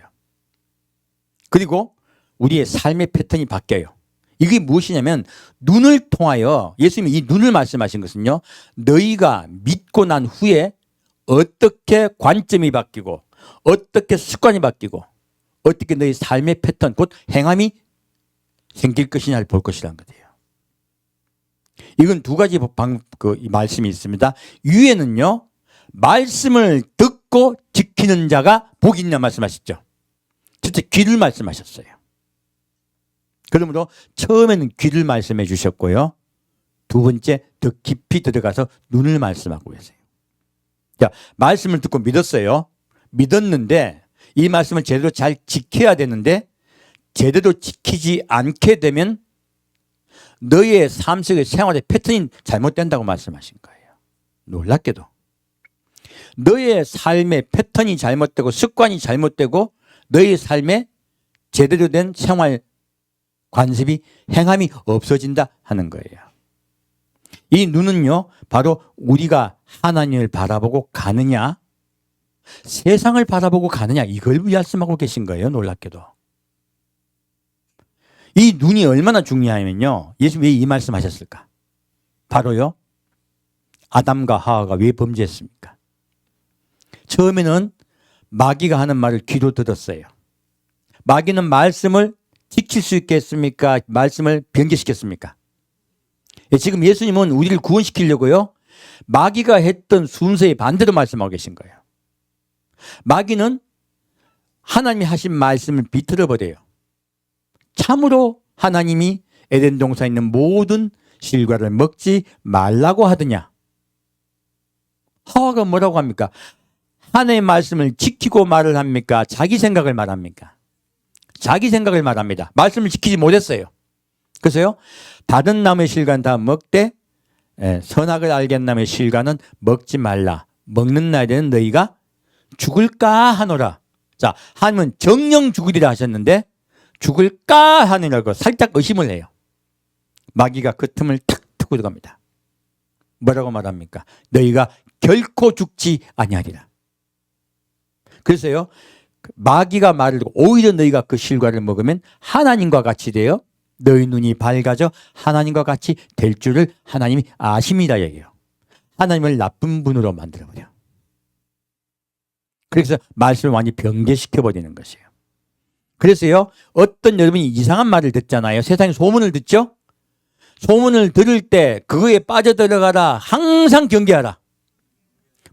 그리고 우리의 삶의 패턴이 바뀌어요. 이게 무엇이냐면 눈을 통하여, 예수님이 이 눈을 말씀하신 것은요, 너희가 믿고 난 후에 어떻게 관점이 바뀌고 어떻게 습관이 바뀌고 어떻게 너희 삶의 패턴, 곧 행함이 생길 것이냐를 볼 것이라는 거예요. 이건 두 가지 말씀이 있습니다. 위에는요, 말씀을 듣고 지키는 자가 복이 있냐 말씀하셨죠. 첫째, 귀를 말씀하셨어요. 그러므로 처음에는 귀를 말씀해 주셨고요, 두 번째, 더 깊이 들어가서 눈을 말씀하고 계세요. 자, 말씀을 듣고 믿었어요. 믿었는데 이 말씀을 제대로 잘 지켜야 되는데 제대로 지키지 않게 되면 너의 삶 속의 생활의 패턴이 잘못된다고 말씀하신 거예요. 놀랍게도 너의 삶의 패턴이 잘못되고 습관이 잘못되고 너의 삶에 제대로 된 생활 관습이, 행함이 없어진다 하는 거예요. 이 눈은요, 바로 우리가 하나님을 바라보고 가느냐, 세상을 바라보고 가느냐, 이걸 말씀하고 계신 거예요. 놀랍게도. 이 눈이 얼마나 중요하면요, 예수님이 왜 이 말씀하셨을까? 바로요, 아담과 하와가 왜 범죄했습니까? 처음에는 마귀가 하는 말을 귀로 들었어요. 마귀는 말씀을 지킬 수 있겠습니까? 말씀을 변개시켰습니까? 지금 예수님은 우리를 구원시키려고요, 마귀가 했던 순서에 반대로 말씀하고 계신 거예요. 마귀는 하나님이 하신 말씀을 비틀어 버려요. 참으로 하나님이 에덴 동산에 있는 모든 실과를 먹지 말라고 하더냐? 하와가 뭐라고 합니까? 하나님의 말씀을 지키고 말을 합니까? 자기 생각을 말합니까? 자기 생각을 말합니다. 말씀을 지키지 못했어요. 그래서요, 다른 나무의 실과는 다 먹되 선악을 알겠나무의 실과는 먹지 말라. 먹는 날에는 너희가 죽을까 하노라. 자, 하나님은 정령 죽으리라 하셨는데 죽을까 하느냐고 살짝 의심을 해요. 마귀가 그 틈을 탁 트고 들어갑니다. 뭐라고 말합니까? 너희가 결코 죽지 아니하리라. 그래서요, 마귀가 말을 듣고 오히려 너희가 그 실과를 먹으면 하나님과 같이 되어 너희 눈이 밝아져 하나님과 같이 될 줄을 하나님이 아십니다 얘기해요. 하나님을 나쁜 분으로 만들어버려. 그래서 말씀을 완전히 변개시켜버리는 것이에요. 그래서요, 어떤 여러분이 이상한 말을 듣잖아요. 세상에 소문을 듣죠? 소문을 들을 때 그거에 빠져들어가라. 항상 경계하라.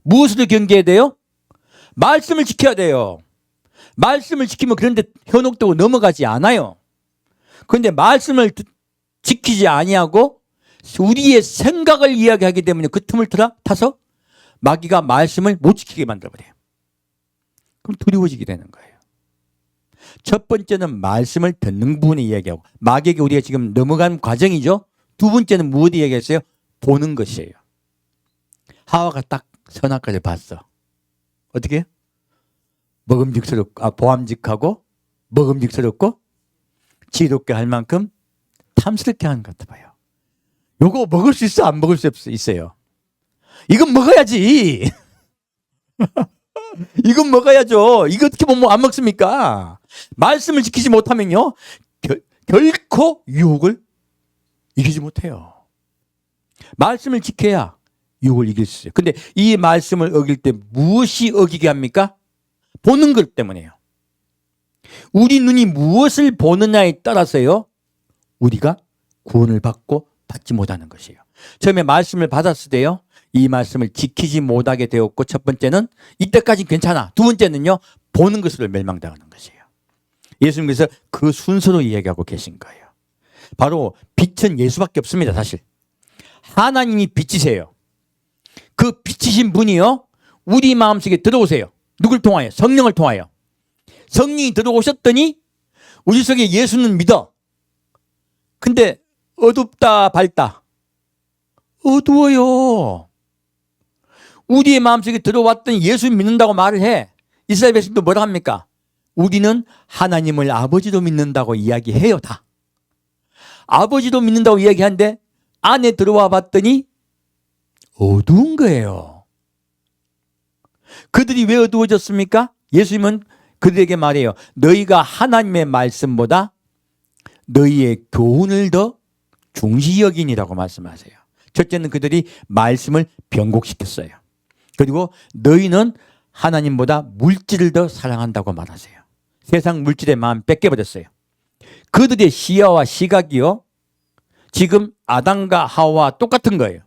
무엇을 경계해야 돼요? 말씀을 지켜야 돼요. 말씀을 지키면 그런데 현혹되고 넘어가지 않아요. 그런데 말씀을 지키지 아니하고 우리의 생각을 이야기하기 때문에 그 틈을 타서 마귀가 말씀을 못 지키게 만들어버려요. 그럼 두려워지게 되는 거예요. 첫 번째는 말씀을 듣는 부분에 이야기하고, 마귀에게 우리가 지금 넘어간 과정이죠. 두 번째는 무엇을 이야기했어요? 보는 것이에요. 하와가 딱 선악과를 봤어. 어떻게? 보암직하고 먹음직스럽고 지혜롭게 할 만큼 탐스럽게 하는 것 같아 봐요. 요거 먹을 수 있어? 안 먹을 수 있어요? 이건 먹어야지. 이건 먹어야죠. 이거 어떻게 보면 안 먹습니까? 말씀을 지키지 못하면요, 결코 유혹을 이기지 못해요. 말씀을 지켜야 유혹을 이길 수 있어요. 근데 이 말씀을 어길 때 무엇이 어기게 합니까? 보는 것 때문에요. 우리 눈이 무엇을 보느냐에 따라서요, 우리가 구원을 받고 받지 못하는 것이에요. 처음에 말씀을 받았을 때요, 이 말씀을 지키지 못하게 되었고, 첫 번째는 이때까지는 괜찮아. 두 번째는요, 보는 것으로 멸망당하는 것이에요. 예수님께서 그 순서로 이야기하고 계신 거예요. 바로 빛은 예수밖에 없습니다. 사실 하나님이 빛이세요. 그 빛이신 분이요, 우리 마음속에 들어오세요. 누굴 통하여? 성령을 통하여. 성령이 들어오셨더니 우리 속에 예수는 믿어. 근데 어둡다 밝다? 어두워요. 우리의 마음속에 들어왔더니 예수 믿는다고 말을 해. 이스라엘 백성도 뭐라 합니까? 우리는 하나님을 아버지로 믿는다고 이야기해요. 다 아버지도 믿는다고 이야기하는데 안에 들어와 봤더니 어두운 거예요. 그들이 왜 어두워졌습니까? 예수님은 그들에게 말해요. 너희가 하나님의 말씀보다 너희의 교훈을 더 중시 여기니라고 말씀하세요. 첫째는 그들이 말씀을 변곡시켰어요. 그리고 너희는 하나님보다 물질을 더 사랑한다고 말하세요. 세상 물질의 마음 뺏겨버렸어요. 그들의 시야와 시각이요, 지금 아담과 하와와 똑같은 거예요.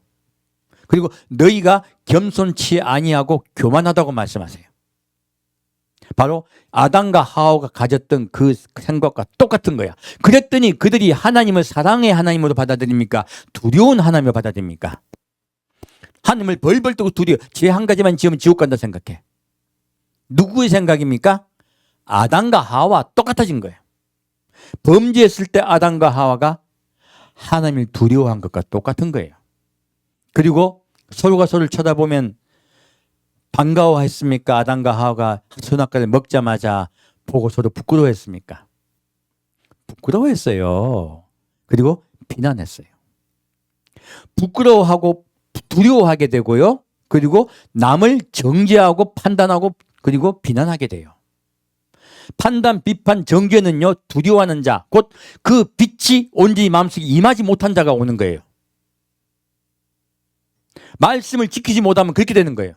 그리고 너희가 겸손치 아니하고 교만하다고 말씀하세요. 바로 아담과 하와가 가졌던 그 생각과 똑같은 거야. 그랬더니 그들이 하나님을 사랑의 하나님으로 받아들입니까? 두려운 하나님으로 받아들입니까? 하나님을 벌벌 떠고 두려워. 죄 한 가지만 지으면 지옥 간다 생각해. 누구의 생각입니까? 아담과 하와 똑같아진 거예요. 범죄했을 때 아담과 하와가 하나님을 두려워한 것과 똑같은 거예요. 그리고 서로가 서로를 쳐다보면 반가워했습니까? 아담과 하와가 선악과를 먹자마자 보고 서로 부끄러워했습니까? 부끄러워했어요. 그리고 비난했어요. 부끄러워하고 두려워하게 되고요. 그리고 남을 정죄하고 판단하고 그리고 비난하게 돼요. 판단, 비판, 정죄는요, 두려워하는 자, 곧 그 빛이 온전히 마음속에 임하지 못한 자가 오는 거예요. 말씀을 지키지 못하면 그렇게 되는 거예요.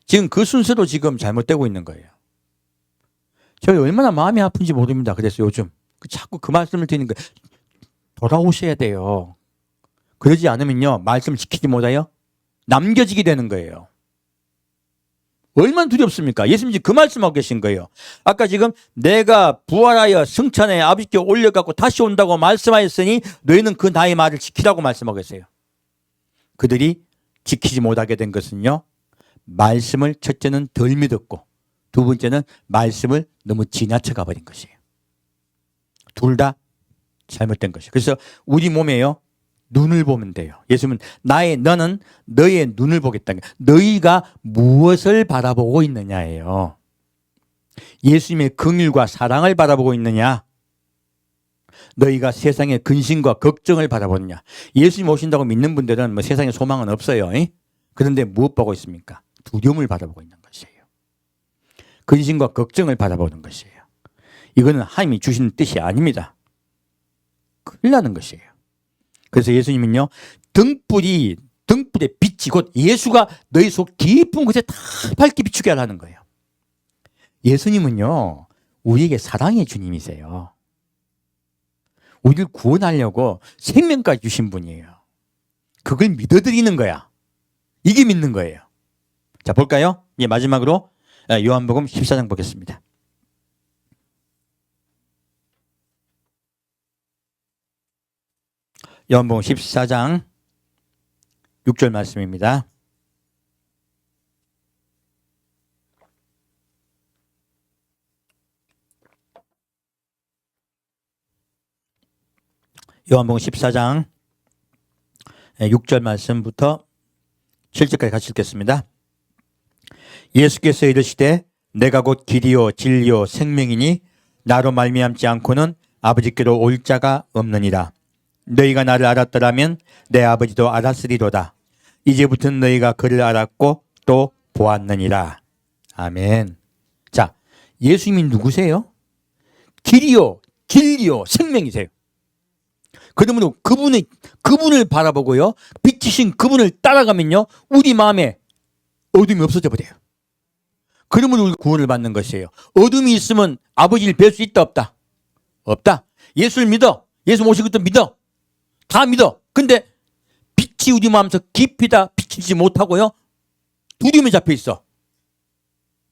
지금 그 순서도 지금 잘못되고 있는 거예요. 저희 얼마나 마음이 아픈지 모릅니다. 그래서 요즘 자꾸 그 말씀을 드리는 거예요. 돌아오셔야 돼요. 그러지 않으면요, 말씀을 지키지 못하여 남겨지게 되는 거예요. 얼마나 두렵습니까? 예수님이 그 말씀하고 계신 거예요. 아까 지금 내가 부활하여 승천해 아버지께 올려갖고 다시 온다고 말씀하였으니 너희는 그 나의 말을 지키라고 말씀하고 계세요. 그들이 지키지 못하게 된 것은요, 말씀을 첫째는 덜 믿었고 두 번째는 말씀을 너무 지나쳐 가버린 것이에요. 둘 다 잘못된 것이에요. 그래서 우리 몸에요, 눈을 보면 돼요. 예수님은 너는 너의 눈을 보겠다는 거예요. 너희가 무엇을 바라보고 있느냐예요. 예수님의 긍휼과 사랑을 바라보고 있느냐, 너희가 세상의 근심과 걱정을 바라보느냐. 예수님 오신다고 믿는 분들은 뭐 세상에 소망은 없어요. 그런데 무엇 보고 있습니까? 두려움을 바라보고 있는 것이에요. 근심과 걱정을 바라보는 것이에요. 이거는 하나님이 주시는 뜻이 아닙니다. 큰일 나는 것이에요. 그래서 예수님은요, 등불의 빛이 곧 예수가 너희 속 깊은 곳에 다 밝게 비추게 하라는 거예요. 예수님은요, 우리에게 사랑의 주님이세요. 우리를 구원하려고 생명까지 주신 분이에요. 그걸 믿어드리는 거야. 이게 믿는 거예요. 자, 볼까요? 예, 마지막으로 요한복음 14장 보겠습니다. 요한복음 14장 6절 말씀입니다. 요한복음 14장 6절 말씀부터 7절까지 같이 읽겠습니다. 예수께서 이르시되 내가 곧 길이요 진리요 생명이니 나로 말미암지 않고는 아버지께로 올 자가 없느니라. 너희가 나를 알았더라면 내 아버지도 알았으리로다. 이제부터는 너희가 그를 알았고 또 보았느니라. 아멘. 자, 예수님이 누구세요? 길이요 진리요 생명이세요. 그러므로 그분을 바라보고요, 빛이신 그분을 따라가면요, 우리 마음에 어둠이 없어져 버려요. 그러므로 우리 구원을 받는 것이에요. 어둠이 있으면 아버지를 뵐 수 있다 없다? 없다. 예수를 믿어. 예수 모신 것도 믿어. 다 믿어. 근데 빛이 우리 마음에서 깊이 다 비치지 못하고요, 두려움에 잡혀 있어.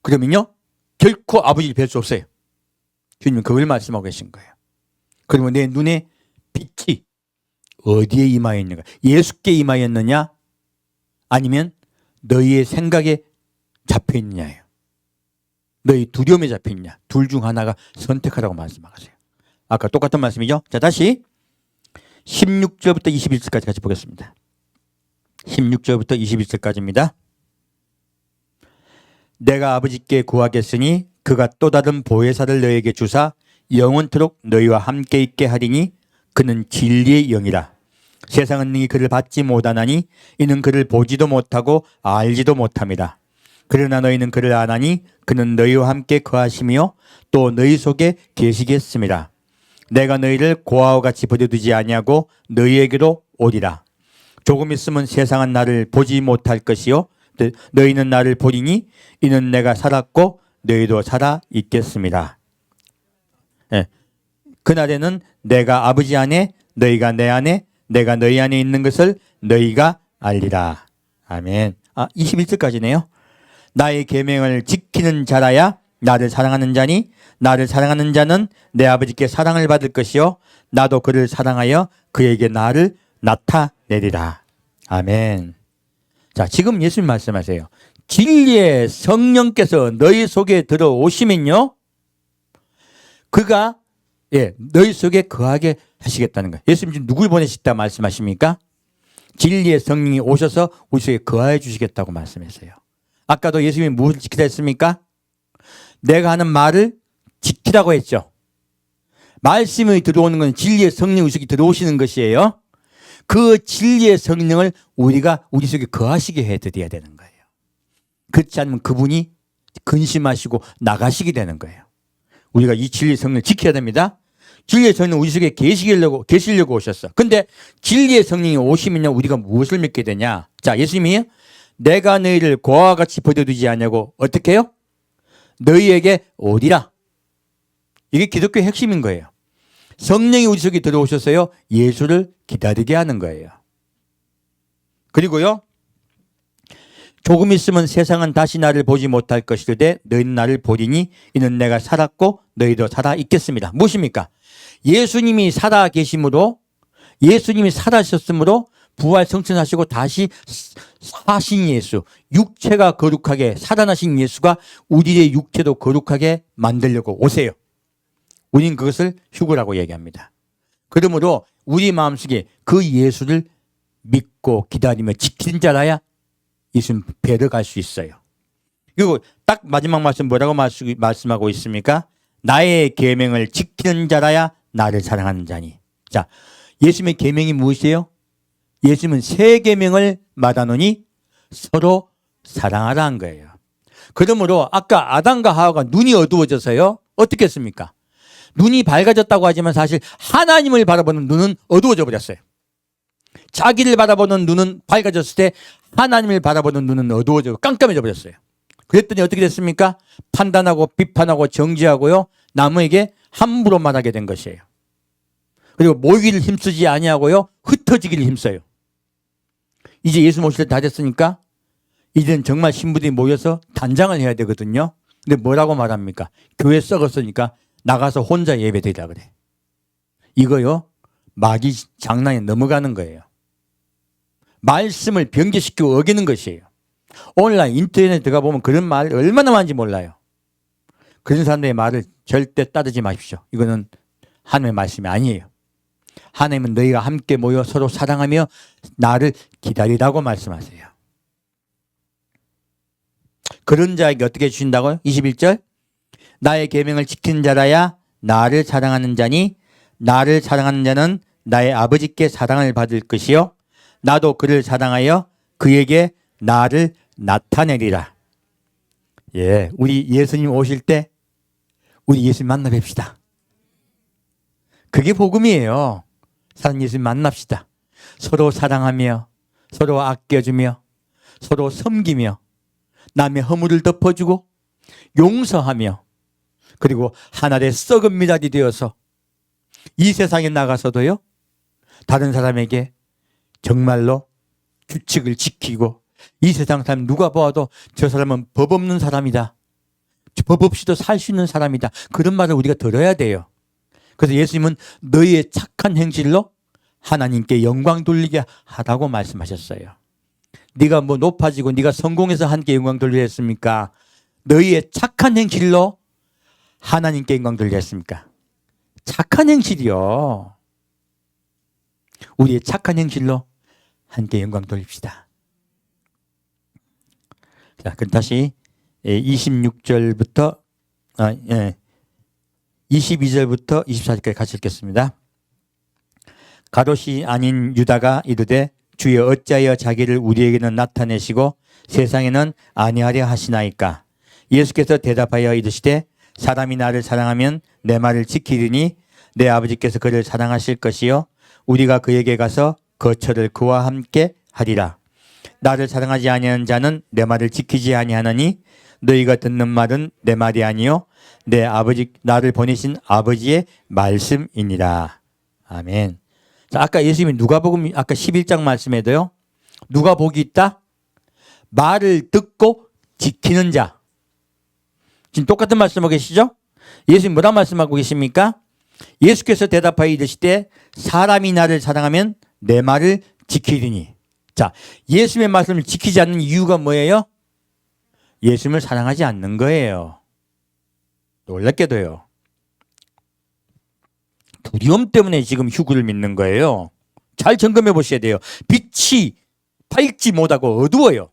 그러면요, 결코 아버지를 뵐 수 없어요. 주님은 그걸 말씀하고 계신 거예요. 그러면 내 눈에 빛이 어디에 임하였는가? 예수께 임하였느냐? 아니면 너희의 생각에 잡혀 있느냐예요. 너희 두려움에 잡혀 있냐? 둘 중 하나가 선택하라고 말씀하세요. 아까 똑같은 말씀이죠? 자, 다시 16절부터 21절까지 같이 보겠습니다. 16절부터 21절까지입니다. 내가 아버지께 구하겠으니 그가 또 다른 보혜사를 너에게 주사 영원토록 너희와 함께 있게 하리니 그는 진리의 영이라. 세상은 능히 그를 받지 못하나니 이는 그를 보지도 못하고 알지도 못함이라. 그러나 너희는 그를 아나니 그는 너희와 함께 거하시며 또 너희 속에 계시겠음이라. 내가 너희를 고아와 같이 버려두지 아니하고 너희에게로 오리라. 조금 있으면 세상은 나를 보지 못할 것이요 너희는 나를 보리니 이는 내가 살았고 너희도 살아 있겠습니다. 예. 그날에는 내가 아버지 안에 너희가 내 안에 내가 너희 안에 있는 것을 너희가 알리라. 아멘. 21절까지네요. 나의 계명을 지키는 자라야 나를 사랑하는 자니 나를 사랑하는 자는 내 아버지께 사랑을 받을 것이요 나도 그를 사랑하여 그에게 나를 나타내리라. 아멘. 자, 지금 예수님 말씀하세요. 진리의 성령께서 너희 속에 들어오시면요, 그가 너희 속에 거하게 하시겠다는 거예요. 예수님 지금 누굴 보내시다 말씀하십니까? 진리의 성령이 오셔서 우리 속에 거하여 주시겠다고 말씀했어요. 아까도 예수님이 무엇을 지키라 했습니까? 내가 하는 말을 지키라고 했죠. 말씀이 들어오는 건 진리의 성령 우리 속에 들어오시는 것이에요. 그 진리의 성령을 우리가 우리 속에 거하시게 해드려야 되는 거예요. 그렇지 않으면 그분이 근심하시고 나가시게 되는 거예요. 우리가 이 진리의 성령을 지켜야 됩니다. 진리의 성령 우리 속에 계시려고 오셨어. 근데 진리의 성령이 오시면요, 우리가 무엇을 믿게 되냐? 자, 예수님이 내가 너희를 고아와 같이 버려두지 않냐고 어떻게 해요? 너희에게 오리라. 이게 기독교의 핵심인 거예요. 성령이 우리 속에 들어오셔서요, 예수를 기다리게 하는 거예요. 그리고요, 조금 있으면 세상은 다시 나를 보지 못할 것이되 너희는 나를 보리니 이는 내가 살았고 너희도 살아 있겠습니다. 무엇입니까? 예수님이 살아 계심으로, 예수님이 살아셨으므로 부활 성천하시고 다시 사신 예수, 육체가 거룩하게 살아나신 예수가 우리의 육체도 거룩하게 만들려고 오세요. 우린 그것을 휴거라고 얘기합니다. 그러므로 우리 마음속에 그 예수를 믿고 기다리며 지키는 자라야 예수님 뵈러 갈 수 있어요. 그리고 딱 마지막 말씀 뭐라고 말씀하고 있습니까? 나의 계명을 지키는 자라야 나를 사랑하는 자니. 자, 예수님의 계명이 무엇이에요? 예수님은 새 계명을 말하노니 서로 사랑하라 한 거예요. 그러므로 아까 아담과 하와가 눈이 어두워져서요, 어떻게 했습니까? 눈이 밝아졌다고 하지만 사실 하나님을 바라보는 눈은 어두워져 버렸어요. 자기를 바라보는 눈은 밝아졌을 때 하나님을 바라보는 눈은 어두워져 깜깜해져 버렸어요. 그랬더니 어떻게 됐습니까? 판단하고 비판하고 정죄하고요, 남에게 함부로 말하게 된 것이에요. 그리고 모이기를 힘쓰지 아니하고요, 흩어지기를 힘써요. 이제 예수 모실 때 다 됐으니까 이제는 정말 신부들이 모여서 단장을 해야 되거든요. 근데 뭐라고 말합니까? 교회 썩었으니까 나가서 혼자 예배드리라 그래. 이거요, 마귀 장난에 넘어가는 거예요. 말씀을 변개시키고 어기는 것이에요. 온라인 인터넷에 들어가 보면 그런 말 얼마나 많은지 몰라요. 그런 사람들의 말을 절대 따르지 마십시오. 이거는 하나님의 말씀이 아니에요. 하나님은 너희가 함께 모여 서로 사랑하며 나를 기다리라고 말씀하세요. 그런 자에게 어떻게 주신다고요? 21절, 나의 계명을 지키는 자라야 나를 사랑하는 자니 나를 사랑하는 자는 나의 아버지께 사랑을 받을 것이요 나도 그를 사랑하여 그에게 나를 나타내리라. 예, 우리 예수님 오실 때 우리 예수님 만나 뵙시다. 그게 복음이에요. 사는 예수님 만납시다. 서로 사랑하며 서로 아껴주며 서로 섬기며 남의 허물을 덮어주고 용서하며 그리고 하나의 썩은 미랄이 되어서 이 세상에 나가서도요, 다른 사람에게 정말로 규칙을 지키고 이 세상 사람 누가 보아도 저 사람은 법 없는 사람이다, 법 없이도 살 수 있는 사람이다, 그런 말을 우리가 들어야 돼요. 그래서 예수님은 너희의 착한 행실로 하나님께 영광 돌리게 하라고 말씀하셨어요. 네가 뭐 높아지고 네가 성공해서 하나님께 영광 돌리려 했습니까? 너희의 착한 행실로 하나님께 영광 돌리려 했습니까? 착한 행실이요. 우리의 착한 행실로 하나님께 영광 돌립시다. 자, 그럼 다시 26절부터 22절부터 24절까지 같이 읽겠습니다. 가롯이 아닌 유다가 이르되 주여 어찌하여 자기를 우리에게는 나타내시고 세상에는 아니하려 하시나이까. 예수께서 대답하여 이르시되 사람이 나를 사랑하면 내 말을 지키리니 내 아버지께서 그를 사랑하실 것이요 우리가 그에게 가서 거처를 그와 함께 하리라. 나를 사랑하지 아니하는 자는 내 말을 지키지 아니하나니 너희가 듣는 말은 내 말이 아니요 내 아버지 나를 보내신 아버지의 말씀이니라. 아멘. 자, 아까 예수님이 누가복음 아까 11장 말씀에도요, 누가 복이 있다? 말을 듣고 지키는 자. 지금 똑같은 말씀하고 계시죠? 예수님 뭐라 말씀하고 계십니까? 예수께서 대답하여 이르시되 사람이 나를 사랑하면 내 말을 지키리니. 자, 예수님의 말씀을 지키지 않는 이유가 뭐예요? 예수님을 사랑하지 않는 거예요. 놀랍게도요. 두려움 때문에 지금 휴구를 믿는 거예요. 잘 점검해 보셔야 돼요. 빛이 밝지 못하고 어두워요.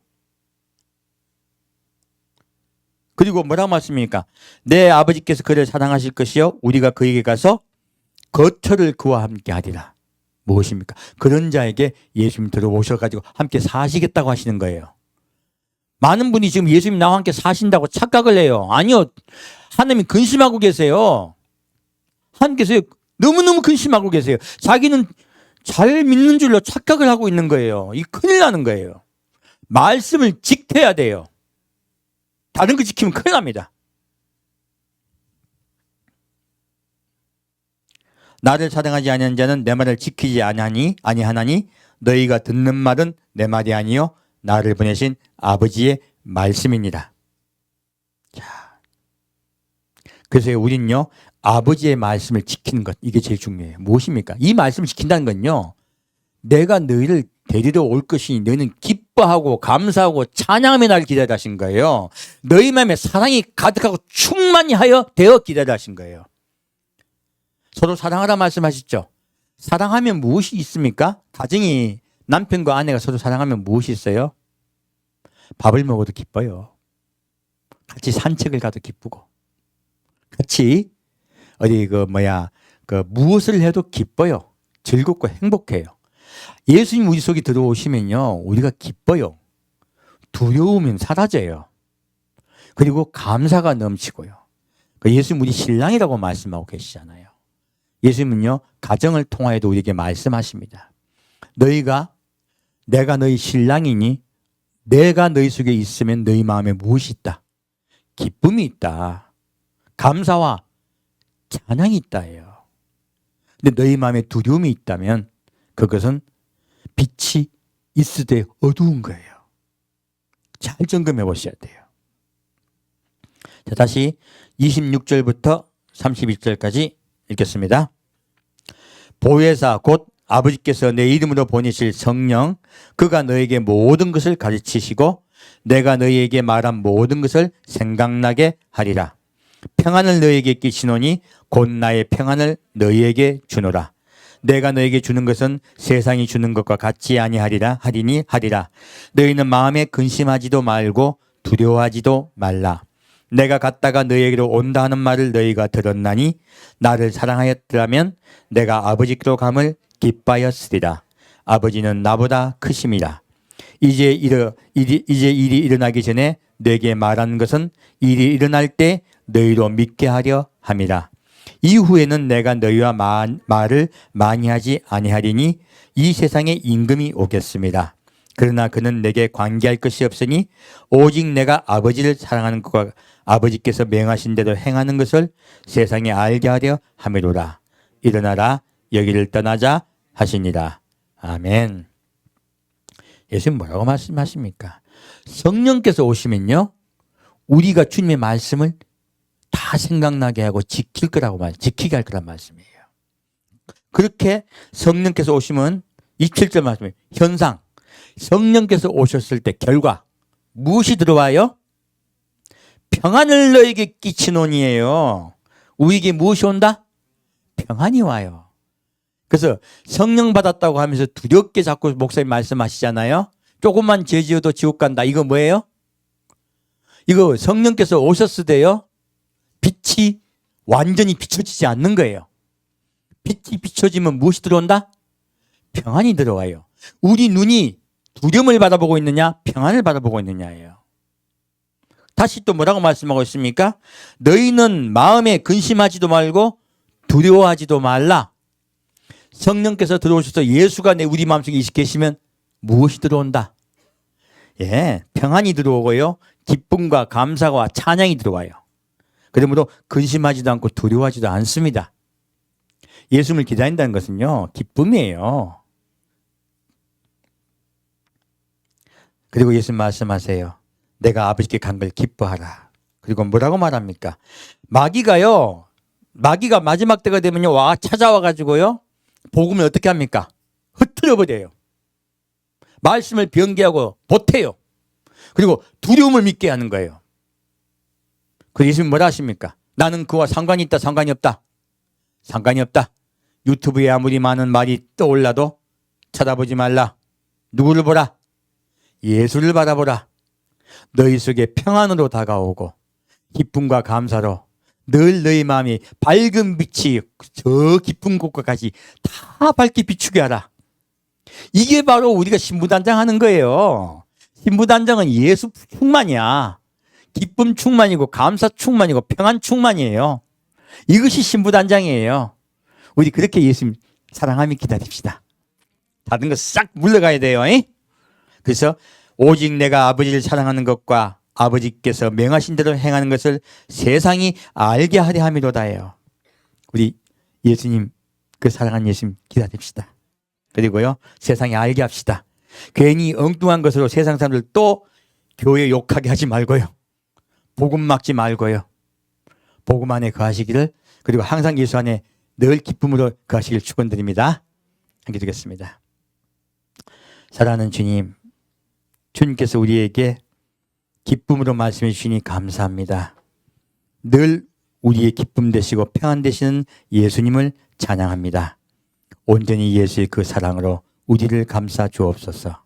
그리고 뭐라고 말씀입니까? 내 아버지께서 그를 사랑하실 것이요 우리가 그에게 가서 거처를 그와 함께 하리라. 무엇입니까? 그런 자에게 예수님 들어오셔가지고 함께 사시겠다고 하시는 거예요. 많은 분이 지금 예수님 나와 함께 사신다고 착각을 해요. 아니요. 하나님이 근심하고 계세요. 하나님께서 너무너무 근심하고 계세요. 자기는 잘 믿는 줄로 착각을 하고 있는 거예요. 이 큰일 나는 거예요. 말씀을 지켜야 돼요. 다른 거 지키면 큰일 납니다. 나를 사랑하지 아니하는 자는 내 말을 지키지 아니하나니 너희가 듣는 말은 내 말이 아니요 나를 보내신 아버지의 말씀입니다. 자, 그래서 우린요 아버지의 말씀을 지키는 것, 이게 제일 중요해요. 무엇입니까? 이 말씀을 지킨다는 건요, 내가 너희를 데리러 올 것이니 너희는 기뻐하고 감사하고 찬양하며 날 기다려 하신 거예요. 너희 마음에 사랑이 가득하고 충만히 하여 되어 기다려 하신 거예요. 서로 사랑하라 말씀하셨죠. 사랑하면 무엇이 있습니까? 가정이 남편과 아내가 서로 사랑하면 무엇이 있어요? 밥을 먹어도 기뻐요. 같이 산책을 가도 기쁘고, 같이 어디 무엇을 해도 기뻐요. 즐겁고 행복해요. 예수님 우리 속에 들어오시면요, 우리가 기뻐요. 두려움은 사라져요. 그리고 감사가 넘치고요. 예수님 우리 신랑이라고 말씀하고 계시잖아요. 예수님은요, 가정을 통하여도 우리에게 말씀하십니다. 내가 너희 신랑이니 내가 너희 속에 있으면 너희 마음에 무엇이 있다? 기쁨이 있다. 감사와 찬양이 있다예요. 근데 너희 마음에 두려움이 있다면 그것은 빛이 있으되 어두운 거예요. 잘 점검해 보셔야 돼요. 자, 다시 26절부터 31절까지 읽겠습니다. 보혜사 곧 아버지께서 내 이름으로 보내실 성령, 그가 너에게 모든 것을 가르치시고 내가 너희에게 말한 모든 것을 생각나게 하리라. 평안을 너희에게 끼치노니 곧 나의 평안을 너희에게 주노라. 내가 너희에게 주는 것은 세상이 주는 것과 같지 아니하리라 하리라. 너희는 마음에 근심하지도 말고 두려워하지도 말라. 내가 갔다가 너희에게로 온다 하는 말을 너희가 들었나니 나를 사랑하였더라면 내가 아버지께로 감을 기뻐하였으리라. 아버지는 나보다 크심이라. 이제 일이 일어나기 전에 내게 말한 것은 일이 일어날 때 너희로 믿게 하려 함이라. 이후에는 내가 너희와 말을 많이 하지 아니하리니 이 세상에 임금이 오겠습니다. 그러나 그는 내게 관계할 것이 없으니 오직 내가 아버지를 사랑하는 것과 아버지께서 명하신 대로 행하는 것을 세상에 알게 하려 함이로라. 일어나라, 여기를 떠나자 하시니라. 아멘. 예수님 뭐라고 말씀하십니까? 성령께서 오시면요, 우리가 주님의 말씀을 다 생각나게 하고 지키게 할 거란 말씀이에요. 그렇게 성령께서 오시면 27절 말씀이에요. 현상, 성령께서 오셨을 때 결과 무엇이 들어와요? 평안을 너에게 끼치노니에요. 우리에게 무엇이 온다? 평안이 와요. 그래서 성령 받았다고 하면서 두렵게 자꾸 목사님 말씀하시잖아요. 조금만 죄 지어도 지옥 간다. 이거 뭐예요? 이거 성령께서 오셨을 때요, 빛이 완전히 비춰지지 않는 거예요. 빛이 비춰지면 무엇이 들어온다? 평안이 들어와요. 우리 눈이 두려움을 바라보고 있느냐, 평안을 바라보고 있느냐예요. 다시 또 뭐라고 말씀하고 있습니까? 너희는 마음에 근심하지도 말고 두려워하지도 말라. 성령께서 들어오셔서 예수가 우리 마음속에 계시면 무엇이 들어온다? 예, 평안이 들어오고요, 기쁨과 감사와 찬양이 들어와요. 그러므로 근심하지도 않고 두려워하지도 않습니다. 예수님을 기다린다는 것은요, 기쁨이에요. 그리고 예수님 말씀하세요. 내가 아버지께 간 걸 기뻐하라. 그리고 뭐라고 말합니까? 마귀가 마지막 때가 되면요, 찾아와가지고요, 복음을 어떻게 합니까? 흩뜨려 버려요. 말씀을 변개하고 보태요. 그리고 두려움을 믿게 하는 거예요. 그래서 예수님 뭐라 하십니까? 나는 그와 상관이 있다, 상관이 없다? 상관이 없다. 유튜브에 아무리 많은 말이 떠올라도 쳐다보지 말라. 누구를 보라? 예수를 바라보라. 너희 속에 평안으로 다가오고 기쁨과 감사로 늘 너희 마음이 밝은 빛이 저 깊은 곳까지 다 밝게 비추게 하라. 이게 바로 우리가 신부단장 하는 거예요. 신부단장은 예수 충만이야. 기쁨 충만이고 감사 충만이고 평안 충만이에요. 이것이 신부단장이에요. 우리 그렇게 예수님 사랑하며 기다립시다. 다른 거 싹 물러가야 돼요. 그래서 오직 내가 아버지를 사랑하는 것과 아버지께서 명하신 대로 행하는 것을 세상이 알게 하려 함이로다예요. 우리 예수님, 그 사랑하는 예수님 기다립시다. 그리고요, 세상에 알게 합시다. 괜히 엉뚱한 것으로 세상 사람들 또 교회 욕하게 하지 말고요. 복음 막지 말고요. 복음 안에 거하시기를, 그리고 항상 예수 안에 늘 기쁨으로 거하시길 축원드립니다. 함께 드리겠습니다. 사랑하는 주님, 주님께서 우리에게 기쁨으로 말씀해 주시니 감사합니다. 늘 우리의 기쁨 되시고 평안 되시는 예수님을 찬양합니다. 온전히 예수의 그 사랑으로 우리를 감싸 주옵소서.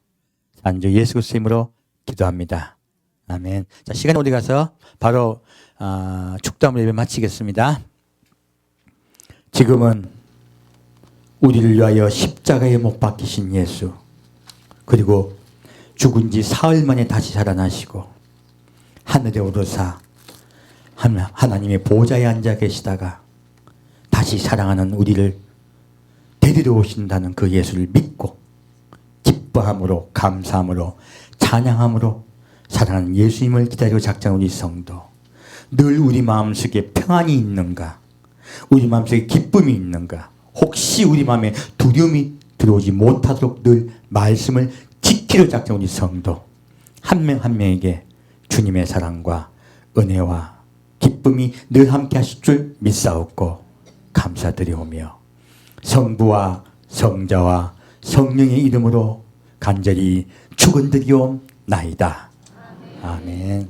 산주 예수 그리스도의 이름으로 기도합니다. 아멘. 자, 시간 어디 가서 바로 축도함을 예배 마치겠습니다. 지금은 우리를 위하여 십자가에 못 박히신 예수, 그리고 죽은 지 사흘 만에 다시 살아나시고 하늘에 오르사 하나님의 보좌에 앉아 계시다가 다시 사랑하는 우리를 데리러 오신다는 그 예수를 믿고 기뻐함으로, 감사함으로, 찬양함으로 사랑하는 예수님을 기다리고 작정한 우리 성도, 늘 우리 마음속에 평안이 있는가, 우리 마음속에 기쁨이 있는가, 혹시 우리 마음에 두려움이 들어오지 못하도록 늘 말씀을 지키려 작정한 우리 성도 한 명 한 명에게 주님의 사랑과 은혜와 기쁨이 늘 함께 하실 줄 믿사옵고 감사드리오며 성부와 성자와 성령의 이름으로 간절히 축원드리옵나이다. 아멘.